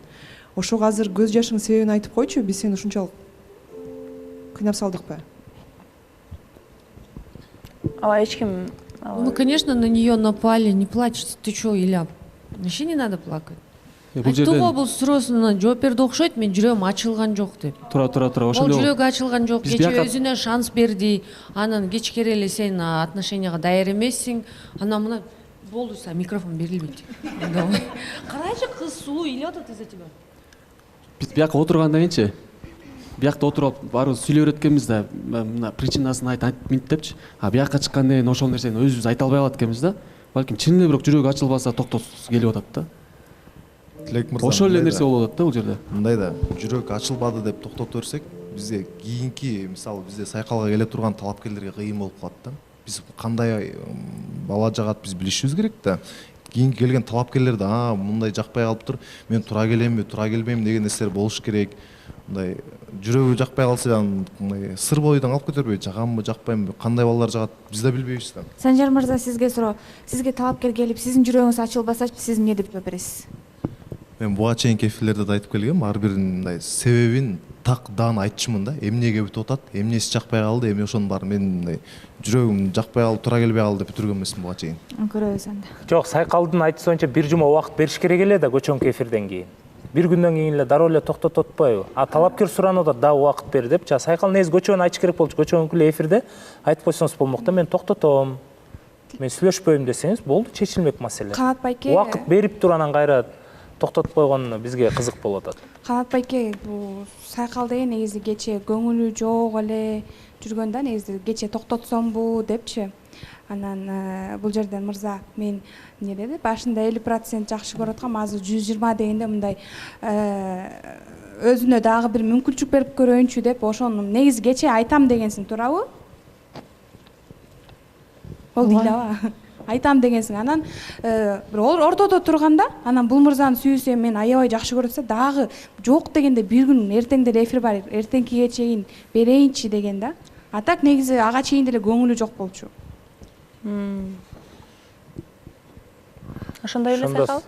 Ошого азыр көз жашың себебин айтып койчу, биз сени ушунчалык кыйнап салдыкпы? Ооба, эч ким. Ну, конечно, на нее напали. Не плачь, ты чё, Иля? Вообще не надо плакать. Айттыго бул суроосуна жооп берди окшойт, мен жүрөгүм ачылган жок деп. Тура. Ол жүрөгү ачылган жок, кече өзүнө шанс берди. Анан кечкере эле сен отношенияга даяр эмессиң. Анан мына болду, микрофон берилбейт. Карачы, кыз сулуу илип атат из-за тебя. Биз бияка отургандан кийинчи, биякта отуруп баарыбыз сүйлөп өткөнбүз да, мына причинасын айт минт депчи. А бияка чыккандан кийин ошол нерсени өзүбүз айта албай калат экенбиз да. Балким чын эле бирок жүрөгү ачылбаса токтоосуз келип атат да. Тилек мырза. Ошол эле нерсе болуп атат да бул жерде. Мындай да, жүрөк ачылбады деп токтотуп берсек, бизге кийинки, мисалы бизде Сайкалга келе турган талапкерлерге кыйын болуп калат да. Биз кандай бала жагат биз билишибиз керек да. Кийинки келген талапкерлерде мындай жакпай калыптыр, мен тура келемби, тура келбейм деген нерселер болуш керек. Мындай жүрөгү жакпай калса, мындай сыр бойдон алып кетерби, жагамбы, жакпаймбы, кандай балдар жагат, биз да билбейбиз да. Санжар мырза, сизге суроо. Сизге талапкер келип, сиздин жүрөгүңүз ачылбаса, сиз эмне деп жооп бересиз? Мен буга чейинки эфирлерде да айтып келгем, ар биринин мындай себебин так даан айтчумун да. Эмнеге бүтүп атат, эмнеси жакпай калды, эми ошонун баары мен мындай жүрөгүм жакпай калды, тура келбей калды деп бүтүргөн эмесмин буга чейин. Көрөбүз анда. Жок, Сайкалдын айтуусунча бир жума убакыт бериш керек эле да көчөңкү эфирден кийин. бир күндөн кийин эле дароо эле токтотуп атпайбы? А талапкер суранып атат, дагы убакыт бер деп. Сайкал негизи көчөгөнү айтыш керек болчу. Көчөгөнкү эле эфирде айтып койсоңуз болмок да, мен токтотом. Мен сүйлөшпөйм десеңиз, болду, чечилмек маселе. Канат байке. Убакыт берип туруп анан кайра токтотуп койгону бизге кызык болуп атат. Канат байке, бул сайкал деген негизи кече көңүлү жок эле жүргөн да, негизи кече токтотсомбу депчи. Анан бул жерден мырза мен эмне деди? Башында 50% жакшы көрүп аткам, азыр 120 дегенде мындай өзүнө дагы бир мүмкүнчүлүк берип көрөйүнчү деп ошону негизи кече айтам дегенсиң, туурабы? Болду илаба. Айтам дегенсиң. Анан бир ортодо турганда, анан бул мырзаны сүйсөм, мен аябай жакшы көрөтсө, дагы жок дегенде бир күн эртең деле эфир бар, эртеңкиге чейин берейинчи деген да. А так негизи ага чейин деле көңүлү жок болчу. Ошондой эле Сайкал?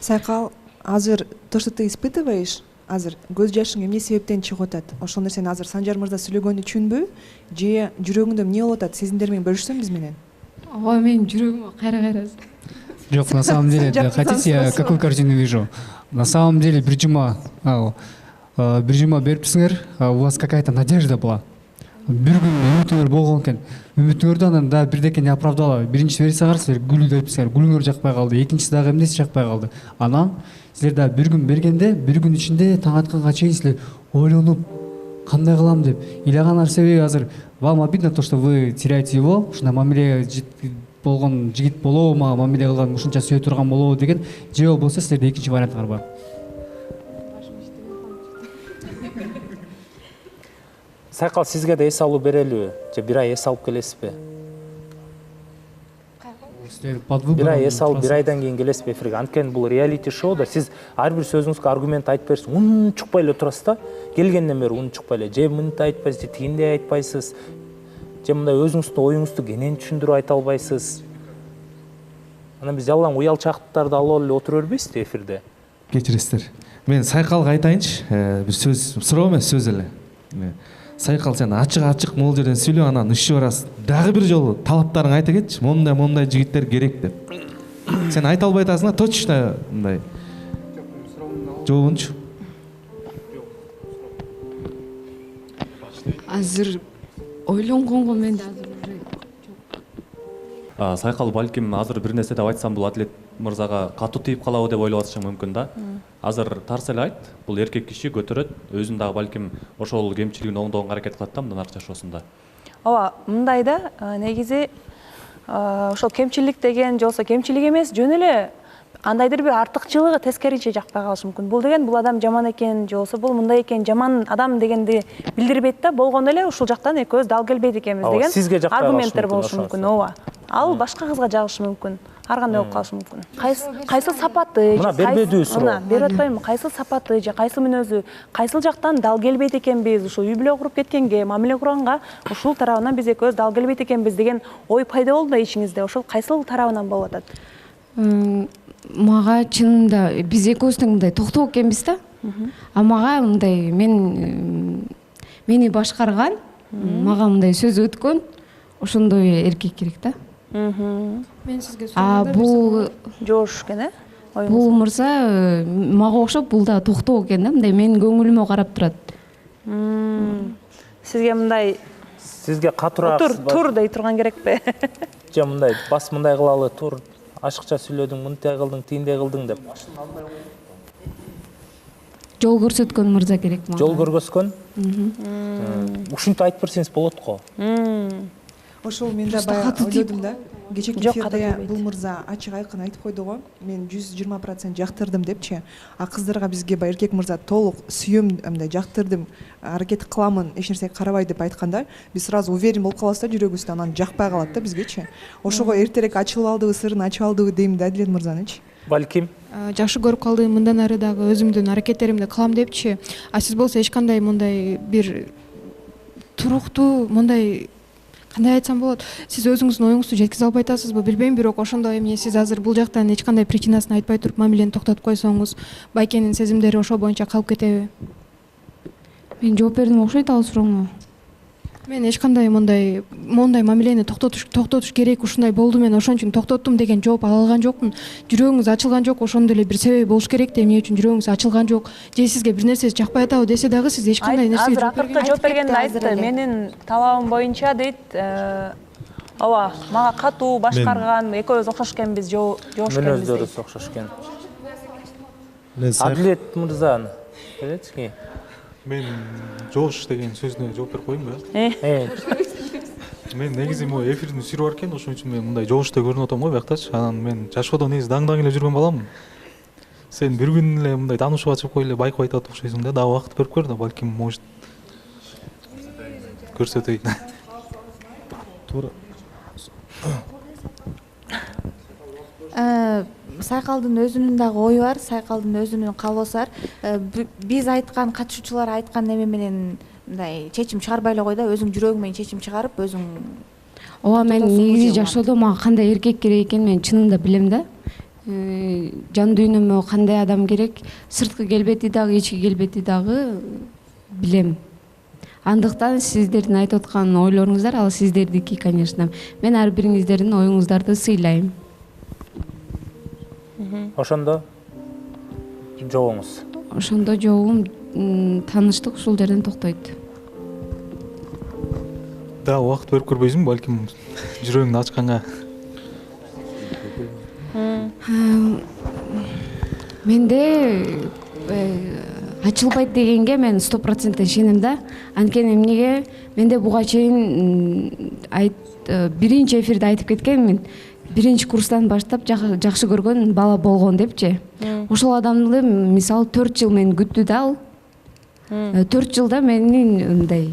Сайкал, азыр то, что ты испытываешь, азыр көз жашың эмне себептен чыгып атат? Ошол нерсени азыр Санжар мырза сүйлөгөнү үчүнбү? Же жүрөгүңдө эмне болуп атат? Сезимдер менен бөлүшсөң биз менен? Ооба, менин жүрөгүм кайра. Жок, на самом деле, хотите, я какую картину вижу? На самом деле, бир жума берипсиңер, у вас какая-то надежда была. Бир күн үмүтүңөр болгон экен. Үмүтүңөрдү анан да бирдеке не оправдала. Биринчи версияга силер гүлдү айтыпсыңар, гүлүңөр жакпай калды. Экинчиси дагы эмнеси жакпай калды. Анан силер да бир күн бергенде, бир күн ичинде таң атканга чейин силер ойлонуп, кандай кылам деп ыйлаган себеби азыр вам обидно то, что вы теряете его, ушундай мамиле болгон жигит болобу, мага мамиле кылган, ушунча сүйө турган болобу деген, же болбосо силерде экинчи вариантыңар бар. Сайкал, сизге да эс алуу берелиби? Же бир ай эс алып келесизби? Бир ай эс алып, бир айдан кийин келесизби эфирге? Анткени бул реалити шоуда сиз ар бир сөзүңүзгө аргумент айтып берсиз, унчукпай эле турасыз да. Келгенден бери унчукпай эле, же мынтип айтпайсыз, же тигиндей айтпайсыз, же мындай өзүңүздүн оюңузду кенен түшүндүрүп айта албайсыз. Анан биз жалаң уялчаактарды алып эле отура бербейсизби эфирде? Кечиресиздер. Мен Сайкалга айтайынчы, бир сөз, суроо эмес, сөз эле. Сайкал, сен ачык могул жерден сүйлөп, анан үшү барасың. Дагы бир жолу талаптарыңды айта кетчи, мондай жигиттер керек деп. Сен айта албай атасың да, точно мындай. Жообунчу. Азыр ойлонгонго мен да азыр Сайкал балким азыр бир нерсе деп айтсам бул атлет мырзага катуу тийип калабы деп ойлоп атышың мүмкүн да. Азыр тарс эле айт, бул эркек киши көтөрөт, өзүн дагы балким ошол кемчилигин оңдоого аракет кылат да мындан аркы жашоосунда. Ооба, мындай да, негизи ошол кемчилик деген же болсо кемчилик эмес, жөн эле кандайдыр бир артыкчылыгы тескеринче жакпай калышы мүмкүн. Бул деген бул адам жаман экен, же болсо бул мындай экен, жаман адам дегенди билдирбейт да, болгондо эле ушул жактан экөөбүз дал келбейт экенбиз деген аргументтер болушу мүмкүн. Ооба. Ал башка кызга жагышы мүмкүн. Ар кандай болуп калышы мүмкүн. Кайсыл сапаты, мына бербедүү суроо. Берип атпаймынбы? Кайсыл сапаты же кайсыл мүнөзү, кайсыл жактан дал келбейт экенбиз, ушул үй бүлө куруп кеткенге, мамиле курганга ушул тарабынан биз экөөбүз дал келбейт экенбиз деген ой пайда болду да ичиңизде. Ошол кайсыл тарабынан болуп атат? Мага чынында биз экөөбүз тең мындай токтоо экенбиз да. А мага мындай мени башкарган, мага мындай сөзү өткөн ошондой эркек керек да. Мен сизге бул жоош экен, бул мырза мага окшоп бул да токтоо экен да, мындай менин көңүлүмө карап турат. Сизге мындай сизге катуураак тур дей турган керекпи? Же мындай бас мындай кылалы, тур, ашыкча сүйлөдүң, мынтий кылдың, тигиндей кылдың деп. Жол көрсөткөн мырза керек мага. Жол көргөзгөн? Ушинтип айтып берсеңиз болот го. Ошол мен да баягы ойлодум да. Кечээки эфирде бул мырза ачык айкын айтып койду го. Мен 120% жактырдым депчи. А кыздарга бизге баягы эркек мырза толук сүйөм, мындай жактырдым, аракет кыламын, эч нерсеге карабай деп айтканда, биз сразу уверен болуп калабыз да жүрөгүбүздө, анан жакпай калат да бизгечи. Ошого эртерээк ачылып алдыбы, сырын ачып алдыбы дейм да Адилет мырзанычы. Балким жакшы көрүп калдым, мындан ары дагы өзүмдүн аракеттеримди кылам депчи. А сиз болсо эч кандай мындай бир туруктуу мындай кандай айтсам болот, сиз өзүңүздүн оюңузду жеткизе албай атасызбы билбейм, бирок ошондой эмне сиз азыр бул жактан эч кандай причинасын айтпай туруп мамилени токтотуп койсоңуз, байкенин сезимдери ошол боюнча калып кетеби? Мен жооп бердим окшойт ал сурооңо. мен эч кандай мондай мамилени токтотуш керек, ушундай болду, мен ошон үчүн токтоттум деген жооп ала алган жокмун. Жүрөгүңүз ачылган жок, ошондой эле бир себеби болуш керек да, эмне үчүн жүрөгүңүз ачылган жок, же сизге бир нерсе жакпай атабы десе дагы сиз эч кандай нерсеге Азыр акыркы жооп бергенде айтты. Менин талабым боюнча дейт, ооба, мага катуу башкарган, экөөбүз окшош экенбиз, жоош экенбиз. Мүнөздөрүбүз окшош экен. Адилет мырза, билетсизби? Мен жоош деген сөзүнө жооп берип коеюнбу? Мен негизи могу эфирдин сүрү бар экен, ошон үчүн мен мындай жооштуу көрүнүп атам го бияктачы. Анан мен жашоодо негизи даң эле жүргөн баламын. Сен бир күн эле мындай таанышууга чыгып койгоп эле байкап айтат окшойсуң да, дагы убакыт берип көр да, балким может көрсөтөйүн. Туура. Сайкалдын өзүнүн дагы ою бар, сайкалдын өзүнүн каалоосу бар. Биз айткан, катышуучулар айткан неме менен мындай чечим чыгарбай эле кой да, өзүң жүрөгүң менен чечим чыгарып, өзүң. Ооба, мен негизи жашоодо мага кандай эркек керек экенин мен чынында билем да. Жан дүйнөмө кандай адам керек, сырткы келбети дагы, ички келбети дагы билем. Андыктан сиздердин айтып аткан ойлоруңуздар, ал сиздердики, конечно. Мен ар бириңиздердин оюңуздарды сыйлайм. Ошондо жообуңуз? Ошондо жообум тааныштык ушул жерден токтойт. Да, убакыт берип көрбөйсүңбү, балким жүрөгүңдү ачканга. Менде ачылбайт дегенге мен 100% ишенем да. Анткени эмнеге менде буга чейин биринчи эфирде айтып кеткенмин. Биринчи курстан баштап жакшы көргөн бала болгон депчи. Ошол адамды мисалы 4 жыл мен күттү да ал. 4 жылда менин мындай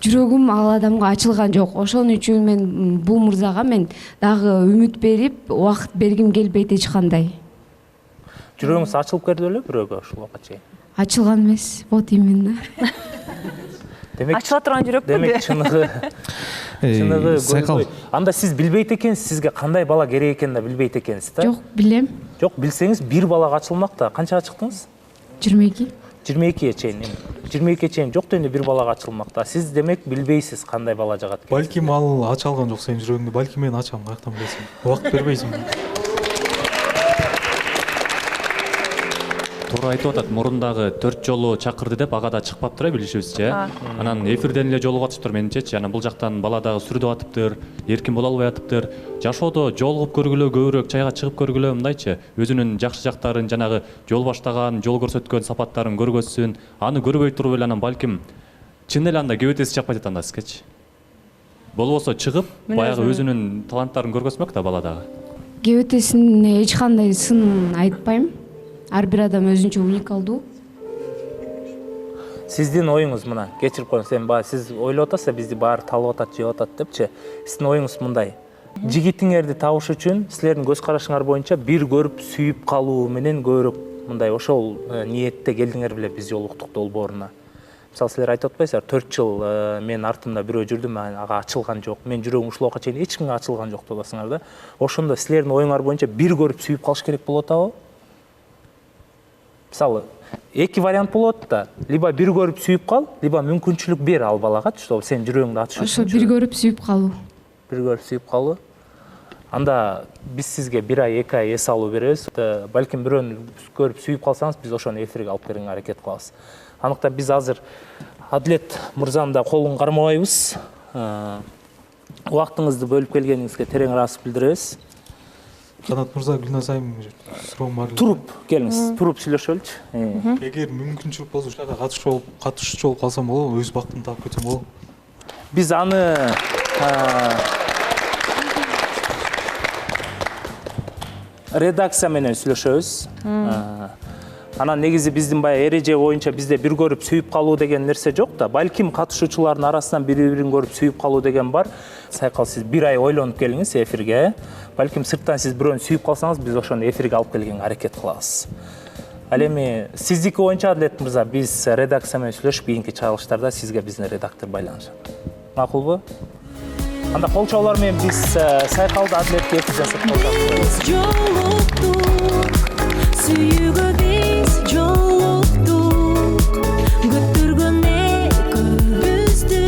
жүрөгүм ал адамга ачылган жок. Ошон үчүн мен бул мырзага мен дагы үмүт берип, убакыт бергим келбейт эч кандай. Жүрөгүңүз ачылып келди беле бирөөгө ушул убакка чейин? Ачылган эмес, вот именно. Демек ачыла турган жүрөкпү. Демек чыныгы сайкал. Анда сиз билбейт экенсиз, сизге кандай бала керек экенин да билбейт экенсиз да? Жок, билем. Жок, билсеңиз бир балага ачылмак да. Канчага чыктыңыз? 22. 22-ге чейин. 22-ге чейин жок дегенде бир балага ачылмак да. Сиз демек билбейсиз кандай бала жагат экенин. Балким ал ача алган жок сенин жүрөгүңдү, балким мен ачам, каяктан билесиң? Убакыт бербейсиң. Туура айтып атат, мурундагы 4 жолу чакырды деп ага да чыкпаптыр билишибизче. Анан эфирден эле жолугуп атыптыр менимчечи. Анан бул жактан бала дагы сүрүдүп атыптыр, эркин боло албай атыптыр. Жашоодо жолугуп көргүлө, көбүрөөк чайга чыгып көргүлө, мындайчы, өзүнүн жакшы жактарын, жанагы жол баштаган, жол көрсөткөн сапаттарын көргөзсүн. Аны көрбөй туруп эле анан балким чын эле анда кебетеси чакпайт анда сизгечи. Болбосо чыгып, баягы өзүнүн таланттарын көргөзмөк да бала дагы. Кебетесине эч кандай сын айтпайм. Ар бир адам өзүнчө уникалдуу. Сиздин оюңуз мына, кечирип коюңуз, сен сиз ойлоп атасыз, бизди баары талап атат, жеп атат депчи. Сиздин оюңуз мындай. Жигитиңерди табыш үчүн силердин көз карашыңар боюнча бир көрүп сүйүп калуу менен көбүрөөк мындай ошол ниетте келдиңер беле биз жолуктук долбооруна. Мисалы силер айтып атпайсыздар, 4 жыл мен артымда бирөө жүрдү, ага ачылган жок. Мен жүрөгүм ушул убакка чейин эч кимге ачылган жок деп атасыңар да. Ошондо силердин оюңар боюнча бир көрүп сүйүп калыш керек болот атабы? Мисалы, эки вариант болот да. Либо бир көрүп сүйүп кал, либо мүмкүнчүлүк бер ал балага, чтобы сен жүрөгүңдү ачыш үчүн. Ошо бир көрүп сүйүп калуу. Бир көрүп сүйүп калуу. Анда биз сизге 1 ай, 2 ай эс алуу беребиз. Балким бирөөнү көрүп сүйүп калсаңыз, биз ошону эфирге алып келгенге аракет кылабыз. Андыктан биз азыр Адилет мырзанын да колун кармабайбыз. Убактыңызды бөлүп келгениңизге терең ыраазычылык билдиребиз. Канат мырза, Гүлназ айым суроом бар. Туруп келиңиз, туруп сүйлөшөлүчү. Эгер мүмкүнчүлүк болсо ушуга катышуучу болуп калсам болобу, өз бактымды таап кетсем болобу? Биз аны редакция менен сүйлөшөбүз. Анан негизи биздин баягы эреже боюнча бизде бир көрүп сүйүп калуу деген нерсе жок да. Балким катышуучулардын арасынан бири-бирин көрүп сүйүп калуу деген бар. Сайкал сиз 1 ай ойлонуп келиңиз эфирге. Балким сырттан сиз бирөөнү сүйүп калсаңыз, биз ошону эфирге алып келгенге аракет кылабыз. Ал эми сиздики боюнча Адилет мырза, биз редакция менен сүйлөшүп кийинки чыгарылыштарда сизге биздин редактор байланышат. Макулбу? Анда кол чабуулар менен биз Сайкалды Адилетке эфир жасап калабыз. Сүйүүгө биз жолуктук, күттүргөн экөөбүздү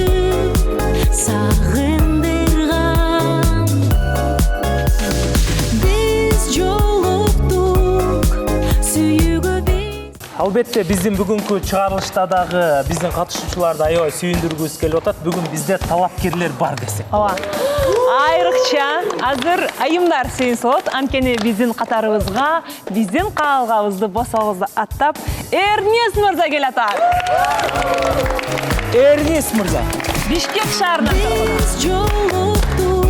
Албетте биздин бүгүнкү чыгарылышта дагы биздин катышуучуларды аябай сүйүндүргүбүз келип атат. Бүгүн бизде талапкерлер бар десек. Ооба. Айрыкча азыр айымдар сыйынсат. Анткени биздин катарыбызга биздин каалгабызды босогубузду аттап Эрнес мырза келатат. Эрнес мырза. Бишкек шаарынан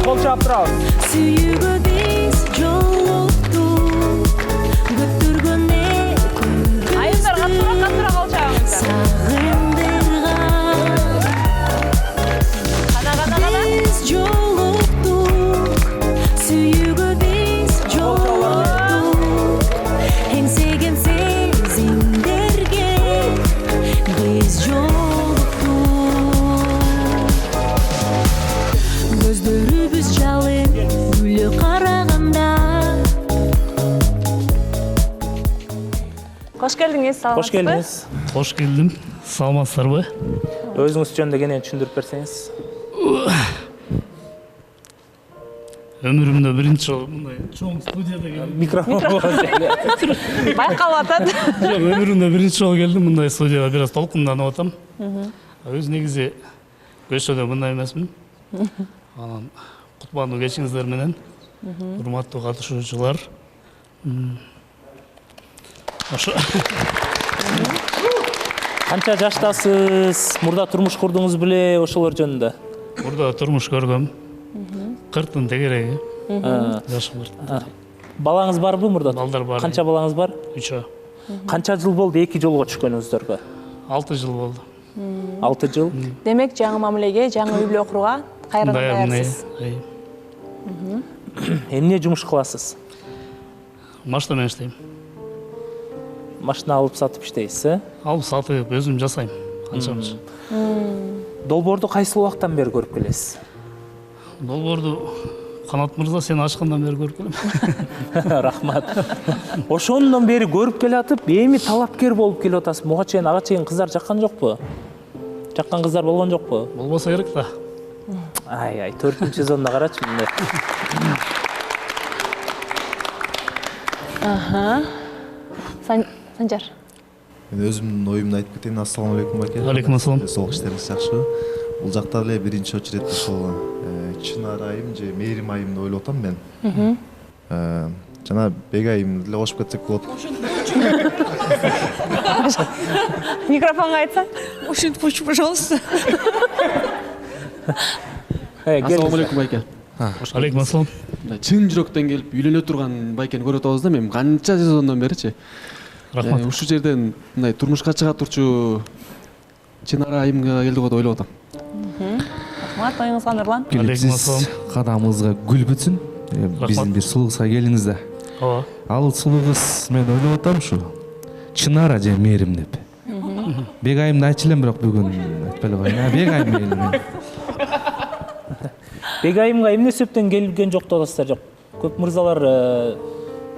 Кол чаап турабыз. Сүйүүгө биз жолуктук. Бүттүргөндө айымдар каттыраак кол чабыңыздар. Биз жолуктук. Сүйүүгө биз жолуктук. Эңсеген сезимдерге биз жолуктук. Көздөрүбүз жалын гүлү караганда. Кош келдиңиз, саламатсызбы? Кош келдиңиз. Кош келдим. Саламатсыздарбы? Өзүңүз жөнүндө кенен түшүндүрүп берсеңиз. Өмүрүмдө биринчи жолу мындай чоң студияда келдим. Микрофон байкалып атат. Жок, өмүрүмдө биринчи жолу келдим мындай студияда, бир аз толкунданып атам. Өзү негизи көчөдө мындай эмесмин. Анан кутмандуу кечиңиздер менен, урматтуу катышуучулар. Ошо. Канча жаштасыз? Мурда турмуш курдуңуз беле ошолор жөнүндө? Мурда турмуш көргөм. 40-тын тегереги. Жашым 40. Балаңыз барбы мурда? Балдар бар. Канча балаңыз бар? 3. Канча жыл болду эки жолго түшкөнүңүздөргө? 6 жыл болду. 6 жыл. Демек жаңы мамилеге, жаңы үй бүлө курууга кайрадан даярсыз. Эмне жумуш кыласыз? Машина менен иштейм. Машина алып сатып иштейсиз, э? Алып сатып өзүм жасайм. Канча-канча. Долбоорду кайсы убактан бери көрүп келесиз? Долбоорду Канат мырза сен ачкандан бери көрүп келем. Рахмат. Ошондон бери көрүп келатып, эми талапкер болуп келип атасыз. Буга чейин ага чейин кыздар жаккан жокпу? Жаккан кыздар болгон жокпу? Болбосо керек да. Ай, 4-сезонда карачы мындай. Санжар. Мен өзүмдүн оюмду айтып кетейин. Ассалам алейкум байке. Алейкум ассалам. Соол иштериңиз жакшыбы? Бул жакта эле биринчи очередте ошол Чынар айым же Мээрим айымды ойлоп атам мен. Жана Бек айымды деле кошуп кетсек болот. Микрофонго айтсаң. Ошентип койчу, пожалуйста. Ассалам алейкум байке. Алейкум ассалам. Чын жүрөктөн келип үйлөнө турган байкени көрүп атабыз да, мен канча сезондон беричи. Рахмат. Ушул жерден мындай турмушка чыга турчу Чынар айымга келди го деп ойлоп атам. Рахмат, оюңузга Нурлан. Алейкум ассалам. Кадамыңызга гүл бүтсүн. Биздин бир сулуу кызга келиңиз да. Ооба. Ал сулуу кыз мен ойлоп атам ушу. Чынара же Мээрим деп. Бек айымды айтчу элем, бирок бүгүн айтпай эле коеюн. Бек айым келди. Бек айымга эмне себептен келген жок деп атасыздар? Жок. Көп мырзалар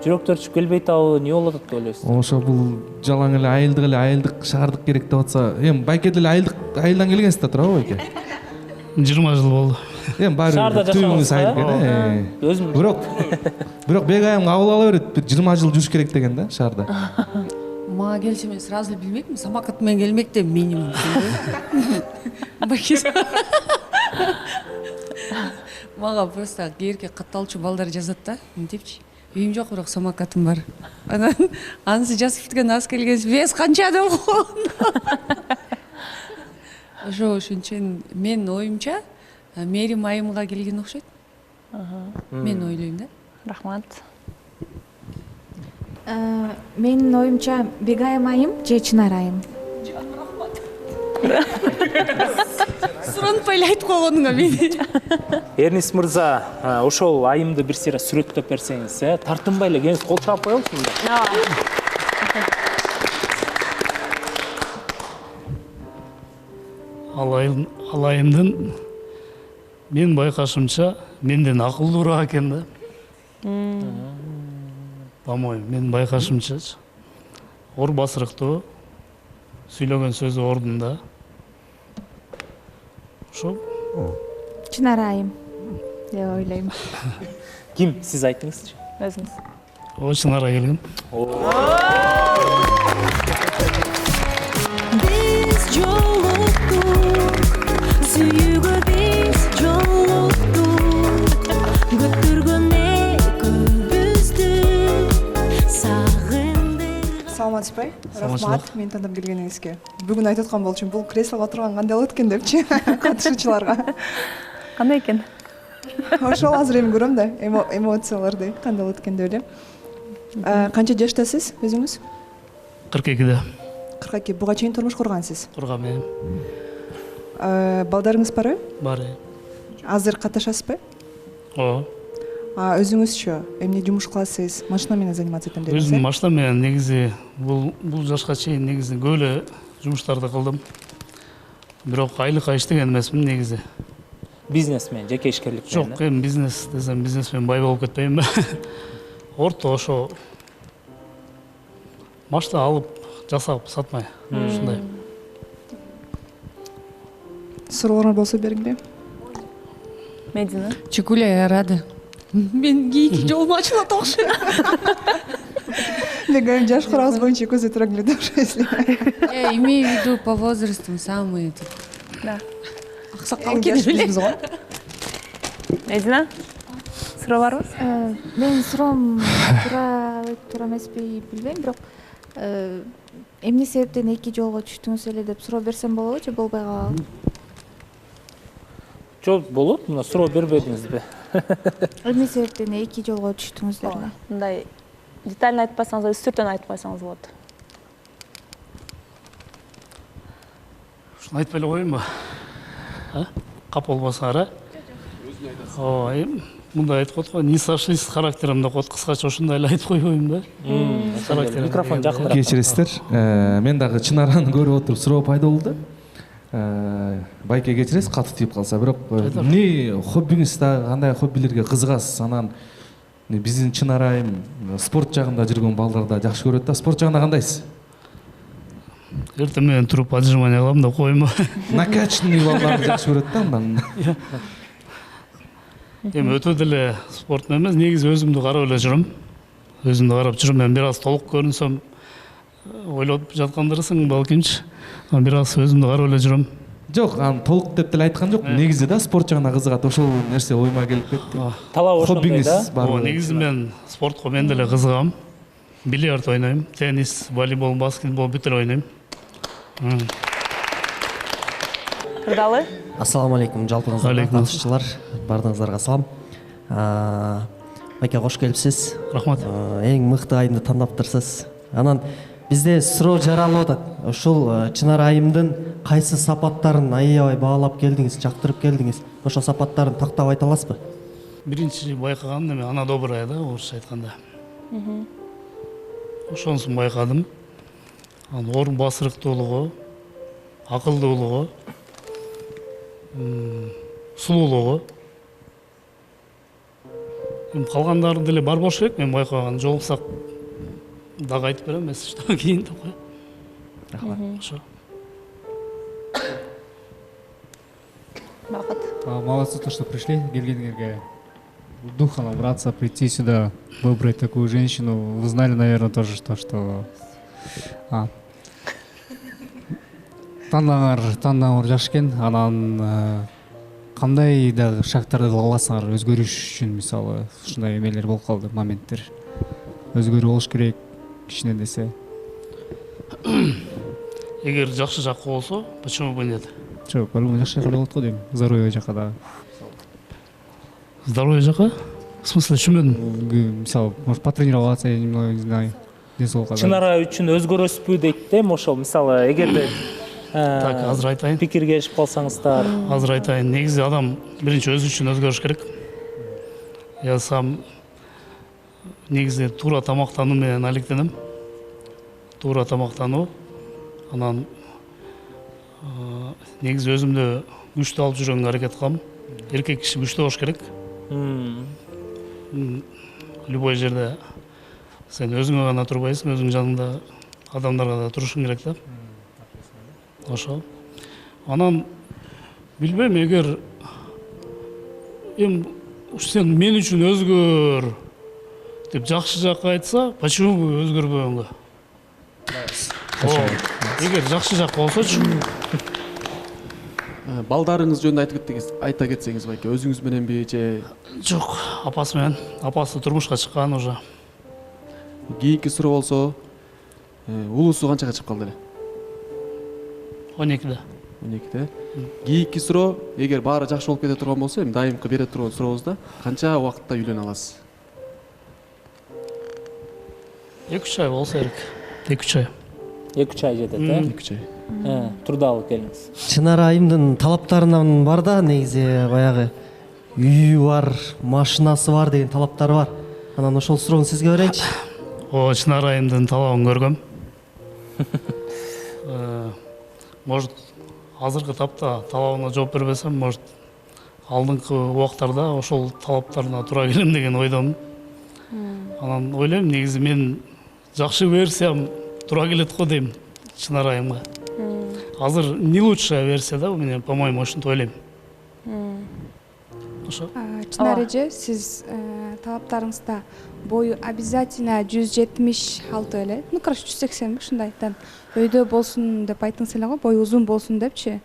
жүрөктөр түшүп келбей атабы, эмне болуп атат деп ойлойсуз? Ошо бул жалаң эле айылдык шаардык керек деп атса, эми байке деле айылдан келгенсиз да туурабы байке? 20 жыл болду. Эми баары түйүңүз айыл экен. Өзүм. Бирок Бек айым кабыл ала берет. 20 жыл жүрүш керек деген да шаарда. Мага келсе мен сразу билмекмин, самокат менен келмек деп минимум. Бакис. Мага просто кээрке катталчу балдар жазат да, мынтипчи. Үйүм жок, бирок самокатым бар. Анан анысы жазып бүткөн аз келгенсиз, вес канча деп койгон. Ошо ошончен мен оюмча Мээрим айымга келген окшойт. Мен ойлойм да. Рахмат. Менин оюмча Бек айым же Чынар айым. Сурантпай эле айтып койгонуңа мени. Эрнес мырза, ошол айымды бир сыйра сүрөттөп берсеңиз, тартынбай эле келиңиз, кол чаап коелучу мында. Ал айымдын мен байкашымча менден акылдуураак экен да. По-моему, мен байкашымча ор басырыктуу, сүйлөгөн сөзү ордунда. Ошо Чынар айым деп ойлойм. Ким? Сиз айтыңызчы. Өзүңүз. Чынара келген. саламатсызбы? Саламатчылык. Рахмат мени тандап келгениңизге. Бүгүн айтып аткан болчумун, бул креслого отурган кандай болот экен депчи катышуучуларга. Кандай экен? Ошол азыр эми көрөм да, эмоцияларды кандай болот экен деп элем. Канча жаштасыз өзүңүз? 42-де. 42. Буга чейин турмуш кургансыз? Кургам эми. Балдарыңыз барбы? Бар. Азыр катышасызбы? Ооба. Өзүңүзчү эмне жумуш кыласыз? Машина менен заниматься этем дедиңиз. Өзүм машина менен негизи бул жашка чейин негизи көп эле жумуштарды кылдым. Бирок айлыкка иштеген эмесмин негизи. Бизнесмен, жеке ишкерлик менен. Жок, эми бизнес десем бизнесмен бай болуп кетпеймби? Орто ошо машина алып жасап сатмай ушундай. Суроолоруңар болсо бериңби. Медина. Чекуля, я рада. Мен кийинки жолум ачылат окшойт. Деген жаш курагыңыз боюнча көзү тура келет окшойсуз. Я имею в виду по возрасту самые. Да. Аксакал келип элек. Медина. Суроо барбы? Менин суроом туура эмеспи билбейм, бирок эмне себептен эки жолго түштүңүз эле деп суроо берсем болобу же болбой калабы? Жок болот, мына суроо бербедиңизби? Эмне себептен эки жолго түштүңүздөр эле? Мындай детально айтпасаңыз, үстүртөн айтып койсоңуз болот. Ушуну айтпай эле коеюнбу? Кап болбосоңар, Ооба, эми мындай айтып коет го, не сошлись характером деп коет, кыскача ошондой эле айтып койбойм да. Микрофон жакыныраак. Кечиресиздер. Мен дагы Чынараны көрүп отуруп суроо пайда болду. Байке кечиресиз, катуу тийип калса, бирок эмне хоббиңиз да, кандай хоббилерге кызыгасыз? Анан биздин Чынар айым спорт жагында жүргөн балдарды жакшы көрөт да. Спорт жагында кандайсыз? Эртең менен туруп отжимание кылам деп коеюнбу? Накачанный балдарды жакшы көрөт да андан. Эми өтө деле спорт эмес, негизи өзүмдү карап эле жүрөм. Өзүмдү карап жүрөм, мен бир аз толук көрүнсөм ойлоп жаткандырсың балкимчи. Бир аз өзүмдү карап эле жүрөм. Жок, аны толук деп деле айткан жок. Негизи да спорт жагына кызыгат, ошол нерсе оюма келип кетти. Талап ошондой да. Ооба, негизи мен спортко мен деле кызыгам. Бильярд ойнойм, теннис, волейбол, баскетбол бүт эле ойнойм. Кырдалы? Ассаламу алейкум, жалпыңыздарга катышчылар, бардыгыңыздарга салам. Байке кош келипсиз. Рахмат. Эң мыкты айымды тандаптырсыз. Анан бизде суроо жаралып атат. Ушул Чынар айымдын кайсы сапаттарын аябай баалап келдиңиз, жактырып келдиңиз? Ошол сапаттарын тактап айта аласызбы? Биринчи байкаган эме ана добрая да, орусча айтканда. Ошонусун байкадым. Анан орун басырыктуулугу, акылдуулугу, сулуулугу. Эми калгандары деле бар болуш керек, мен байкаган. Жолуксак дагы айтып берем, эмес что кийин деп кой. Рахмат. Ошо. Бакыт. Молодцы, то, что пришли, келгениңерге. Духа набраться, прийти сюда, выбрать такую женщину. Вы знали, наверное, тоже, что тандаңар жакшы экен. Анан кандай дагы шагтарды аласыңар өзгөрүш үчүн, мисалы, ушундай эмелер болуп калды, моменттер. Өзгөрүү болуш керек кичине десе. Эгер жакшы жакка болсо, почему бы нет? Жок, по-моему, жакшы жакка болот го дейм. Здоровье жакка дагы. Здоровье жакка? В смысле, түшүнбөдүм. Мисалы, может, потренироваться, я немного не знаю. Чынара үчүн өзгөрөсүзбү дейт да, ошол мисалы, эгерде Так, азыр айтайын. Пикир келишип калсаңыздар. Азыр айтайын. Негизи адам биринчи өзү үчүн өзгөрүш керек. Я сам негизи туура тамактануу менен алектенем. Туура тамактануу. Анан негизи өзүмдү күчтүү алып жүргөнгө аракет кылам. Эркек киши күчтүү болуш керек. Любой жерде сен өзүңө гана турбайсың, өзүңдүн жаныңда адамдарга да турушуң керек да. Ошо. Анан билбейм, эгер сен мен үчүн өзгөр деп жакшы жакка айтса, почему бы өзгөрбөгөнгө? Эгер жакшы жак болсочу. Балдарыңыз жөнүндө айта кетсеңиз, байке, өзүңүз мененби же? Жок, апасы менен. Апасы турмушка чыккан уже. Кийинки суроо болсо, улуусу канчага чыгып калды эле? 12-де. 12-де. Кийинки суроо, эгер баары жакшы болуп кете турган болсо, эми дайымкы бере турган сурообузда, канча убакытта үйлөнө аласыз? 2-3 ай болса керек. 2-3 ай. 2-3 ай жетет, э? 2-3 ай. Турдалы келиңиз. Чынар айымдын талаптарынан бар да, негизи баягы үйү бар, машинасы бар деген талаптары бар. Анан ошол суроону сизге берейинчи. Чынар айымдын талабын көргөм. Может, азыркы тапта талабына жооп бербесем, может, алдыңкы убактарда ошол талаптарына туура келем деген ойдомун. Анан ойлойм, негизи мен жакшы версиям туура келет го дейм Чынар айымга. Азыр не лучшая версия, да, у меня, по-моему, ошентип ойлойм. Ошо. Чынар эже, сиз талаптарыңызда бою обязательно 176 эле. Ну, короче, 180 ушундай. Өйдө болсун деп айттыңыз эле го, бою узун болсун депчи.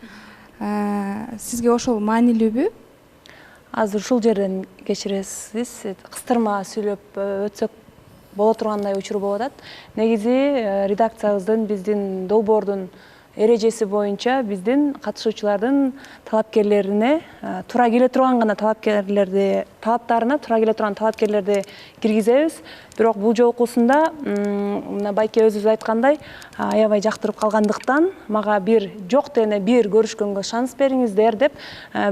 Сизге ошол маанилүүбү? Азыр ушул жерден кечиресиз, кыстырма сүйлөп өтсөк боло тургандай учур болуп атат. Негизи редакциябыздын, биздин долбоордун эрежеси боюнча биздин катышуучулардын талапкерлерине туура келе турган гана талаптарына туура келе турган талапкерлерди киргизебиз. Бирок бул жолкусунда мына байке өзүбүз айткандай, аябай жактырып калгандыктан мага бир жок дегенде бир көрүшкөнгө шанс бериңиздер деп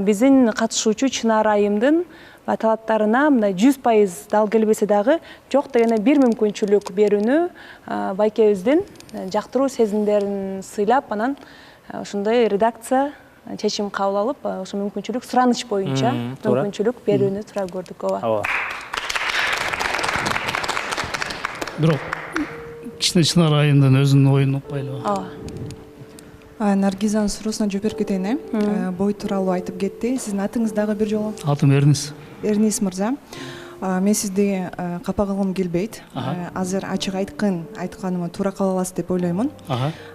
биздин катышуучу Чынар айымдын талаптарына мындай 100% дал келбесе дагы жок дегенде бир мүмкүнчүлүк берүүнү байкебиздин жактыруу сезимдерин сыйлап, анан ушундай редакция чечим кабыл алып, ошо мүмкүнчүлүк сураныч боюнча мүмкүнчүлүк берүүнү туура көрдүк. Ооба. Бирок кичине Чынар айымдын өзүнүн оюн укпайлы. Наргизанын суроосуна жооп берип кетейин. Бой тууралуу айтып кетти. Сиздин атыңыз дагы бир жолу? Атым Эрнис. Эрнис мырза. Мен сизди капа кылгым келбейт. Азыр ачык айтканыма туура кала аласыз деп ойлоймун.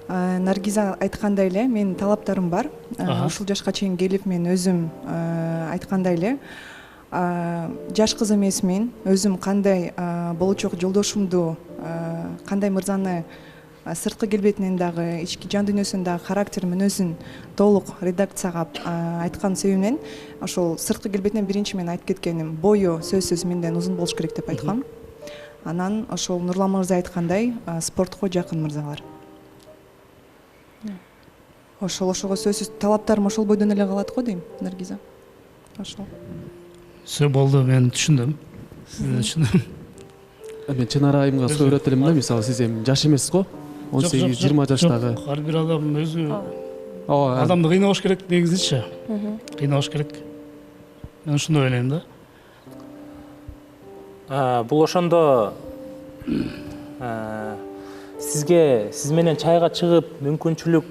Наргиза айткандай эле, менин талаптарым бар. Ушул жашка чейин келип мен өзүм айткандай эле жаш кыз эмесмин. Өзүм кандай болочок жолдошумду, кандай мырзаны сырткы келбетинен дагы, ички жан дүйнөсүнөн дагы характер мүнөзүн толук редакцияга айткан себебимден ошол сырткы келбетинен биринчи мен айтып кеткеним, бою сөзсүз менден узун болуш керек деп айткам. Анан ошол Нурлан мырза айткандай, спортко жакын мырзалар. Ошого сөзсүз талаптарым ошол бойдон эле калат го дейм, Наргиза. Ошол. Все болду, мен түшүндүм. Сизден түшүндүм. Мен Чынар айымга суроо берет элем да, мисалы сиз эми жаш эмессиз го? 18-20 жаштагы. Ар бир адам өзү адамды кыйнабаш керек негизичи. Кыйнабаш керек. Мен ушундай ойлойм да. Бул ошондо сизге сиз менен чайга чыгып мүмкүнчүлүк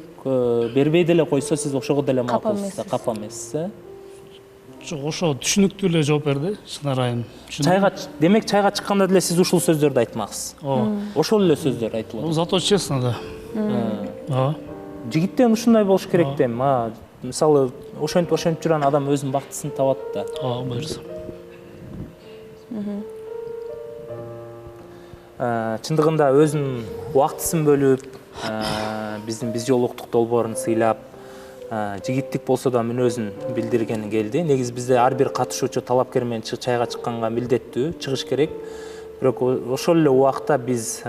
бербей деле койсо, сиз ошого деле макулсуз, капа эмессиз? Жок, ошо түшүнүктүү эле жооп берди Чынар айым. Демек чайга чыкканда деле сиз ушул сөздөрдү айтмаксыз. Ошол эле сөздөр айтылат. Бул зато честно да. Жигиттен ушундай болуш керек дейм. Мисалы ошентип жүргөн адам өзүнүн бактысын табат да. Буюрса. Чындыгында өзүнүн убактысын бөлүп, биздин биз жолуктук долбоорун сыйлап, жигиттик болсо да мүнөзүн билдиргени келди. Негизи бизде ар бир катышуучу талапкер менен чайга чыкканга милдеттүү чыгыш керек. Бирок ошол эле убакта биз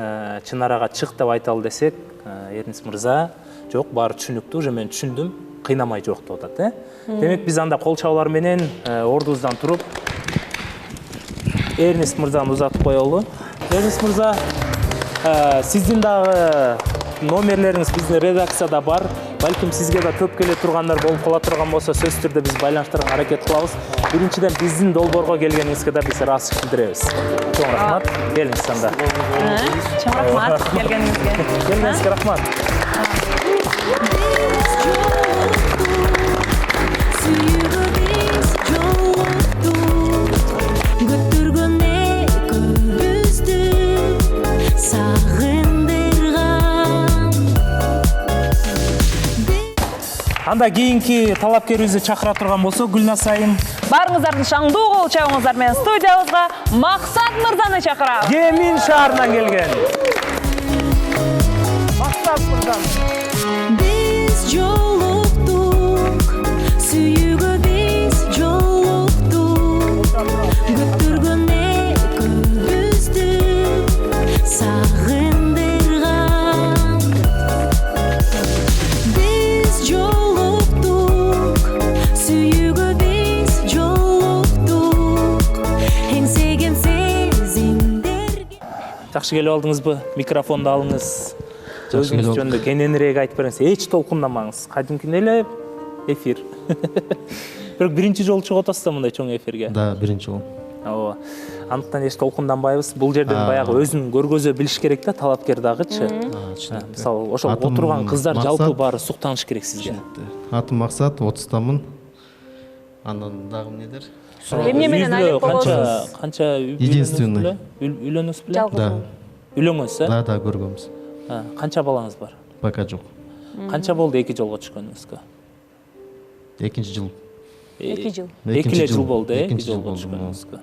Чынарага чык деп айталы десек, Эрнис мырза, жок, баары түшүнүктүү, уже мен түшүндүм, кыйнамай жок деп атат, Демек биз анда кол чабуулар менен ордубуздан туруп Эрнис мырзаны узатып коелу. Эрнис мырза, сиздин дагы номерлериңиз биздин редакцияда бар. Балким сизге да көп келе тургандар болуп кала турган болсо, сөзсүз түрдө биз байланыштырганга аракет кылабыз. Биринчиден биздин долбоорго келгениңизге да биз ыраазычылык билдиребиз. Чоң рахмат. Келиңиз анда. Чоң рахмат келгениңизге. Келгениңизге рахмат. Анда кийинки талапкерибизди чакыра турган болсо, Гүлназ айым. Барыңыздардын шаңдуу кол чабыңыздар менен студиябызга Максат мырзаны чакырабыз. Кемин шаарынан келген. Biz жолуктук, сүйүүгө биз жолуктук. Күттүргөн экөөбүздү сагындырган. Биз жолуктук, сүйүүгө биз жолуктук. Эңсеген сезимдерге. Жакшы келип алдыңызбы? Микрофонду алыңыз. Өзүңүз жөнүндө кененирээк айтып бериңиз. Эч толкундамаңыз. Кадимкидей эле эфир. Бирок биринчи жолу чыгып атасыз да мындай чоң эфирге. Да, биринчи жолу. Ооба. Андыктан эч толкунданбайбыз. Бул жерден баягы өзүн көргөзө билиш керек да, талапкер дагычы. Мисалы, ошол отурган кыздар жалпы баары суктаныш керек сизге. Атым Максат, 30тамын. Андан дагы эмнедер? Эмне менен алек болосуз? Канча единственный. Үйлөнөсүз беле? Да. Үйлөнгөнсүз, Да, да, көргөнбүз. Канча балаңыз бар? Пока жок. Канча болду эки жолго чыкканыңызга? Экинчи жыл. 2 жыл. 2 жыл болду, эки жолго чыкканыңызга.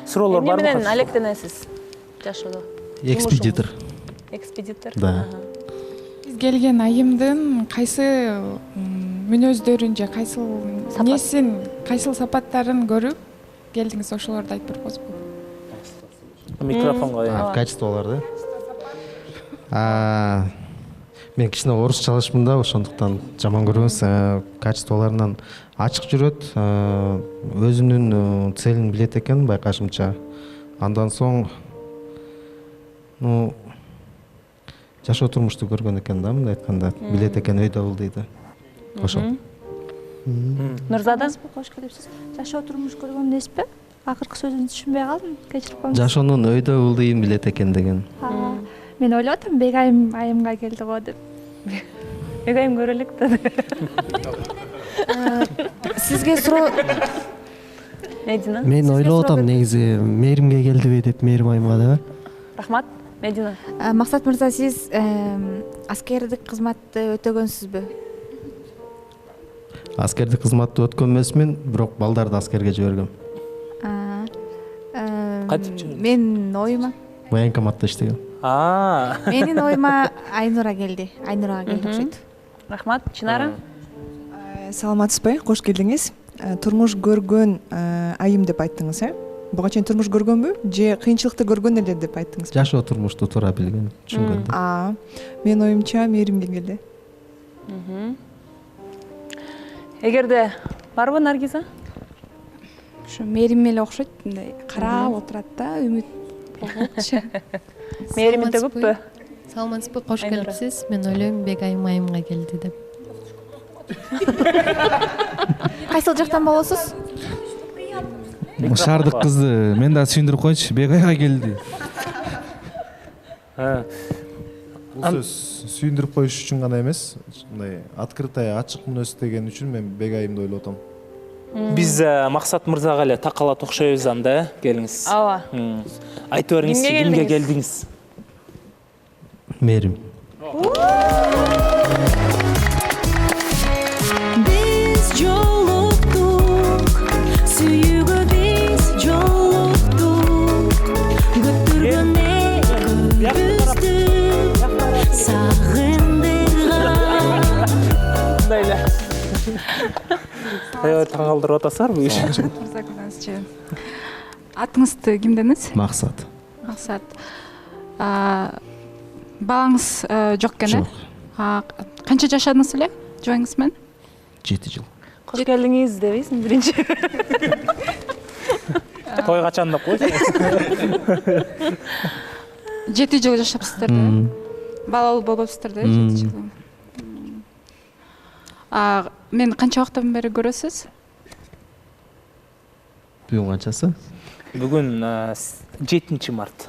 Суроолор Эмне барбы? менен алектенесиз жашоодо? Экспедитор. Экспедитор? Да. Биз келген айымдын кайсы мүнөздөрүн же кайсыл несин, кайсыл сапаттарын көрүп келдиңиз, ошолорду айтып бербөсүзбү? Микрофонго. Качестволорду. Мен кичине орусчалашмын да, ошондуктан жаман көрбөңүз. Качестволорунан ачык жүрөт, өзүнүн целин билет экен байкашымча. Андан соң жашоо турмушту көргөн экен да, мындай айтканда, билет экен өйдө ылдыйды. Ошол. Нурзада? Кош келипсиз. Жашоо турмуш көргөм дейсизби? Акыркы сөзүңүздү түшүнбөй калдым. Кечирип коюңуз. Жашоонун өйдө ылдыйын билет экен деген. Мен ойлоп атам, Бегайым айымга келди го деп. Бегайым көрө элек да. Сизге суроо. Медина? Мен ойлоп атам, негизи Мээримге келдиби деп, Мээрим айымга деп. Рахмат. Медина. Максат мырза, сиз аскердик кызматты өтөгөнсүзбү? Аскердик кызматты өткөн эмесмин, бирок балдарды аскерге жибергем. Кантип жибердиңиз? Менин оюма. Военкоматта иштегем. Менин оюма Айнура келди. Айнурага келди окшойт. Рахмат. Чынара? Саламатсызбы? Кош келдиңиз. Турмуш көргөн айым деп айттыңыз, Буга чейин турмуш көргөнбү? Же кыйынчылыкты көргөн эле деп айттыңыз? Жашоо турмушту туура билген, түшүнгөн. Менин оюмча Мээримге келди. Эгерде барбы Наргиза? Ушу Мээрим эле окшойт, мындай карап отурат да, үмүт болчу. Мээрим төгүппү? Саламатсызбы, кош келипсиз. Мен ойлойм Бегайым айымга келди деп. Кайсыл жактан болосуз? Шаардык кызды мен да сүйүндүрүп коеюнчу, Бегайга келди. Бул сөз сүйүндүрүп коюш үчүн гана эмес, мындай открытая, ачык мүнөз деген үчүн мен Бегайымды ойлоп атам. Биз Максат мырзага эле такалат окшойбуз анда, келиңиз. Ооба. Айтып бериңиз, кимге келдиңиз? Мээрим. Биз жолуктук, сүйүүгө биз жолуктук. Күттүргөн экөөбүздү сагындырган. Мындай эле. Аябай таң калтырып атасызарбы? Атыңызды ким дедиңиз? Максат. Максат. Балаңыз жок экен, Канча жашадыңыз эле жубайыңыз менен? 7 жыл. Кош келдиңиз дебейсиң биринчи. Той качан деп койсуң. 7 жыл жашапсыздар да? Балалуу болбопсуздар да, 7 жыл. Мени канча убакыттан бери көрөсүз? Бүгүн канчасы? Бүгүн 7 март.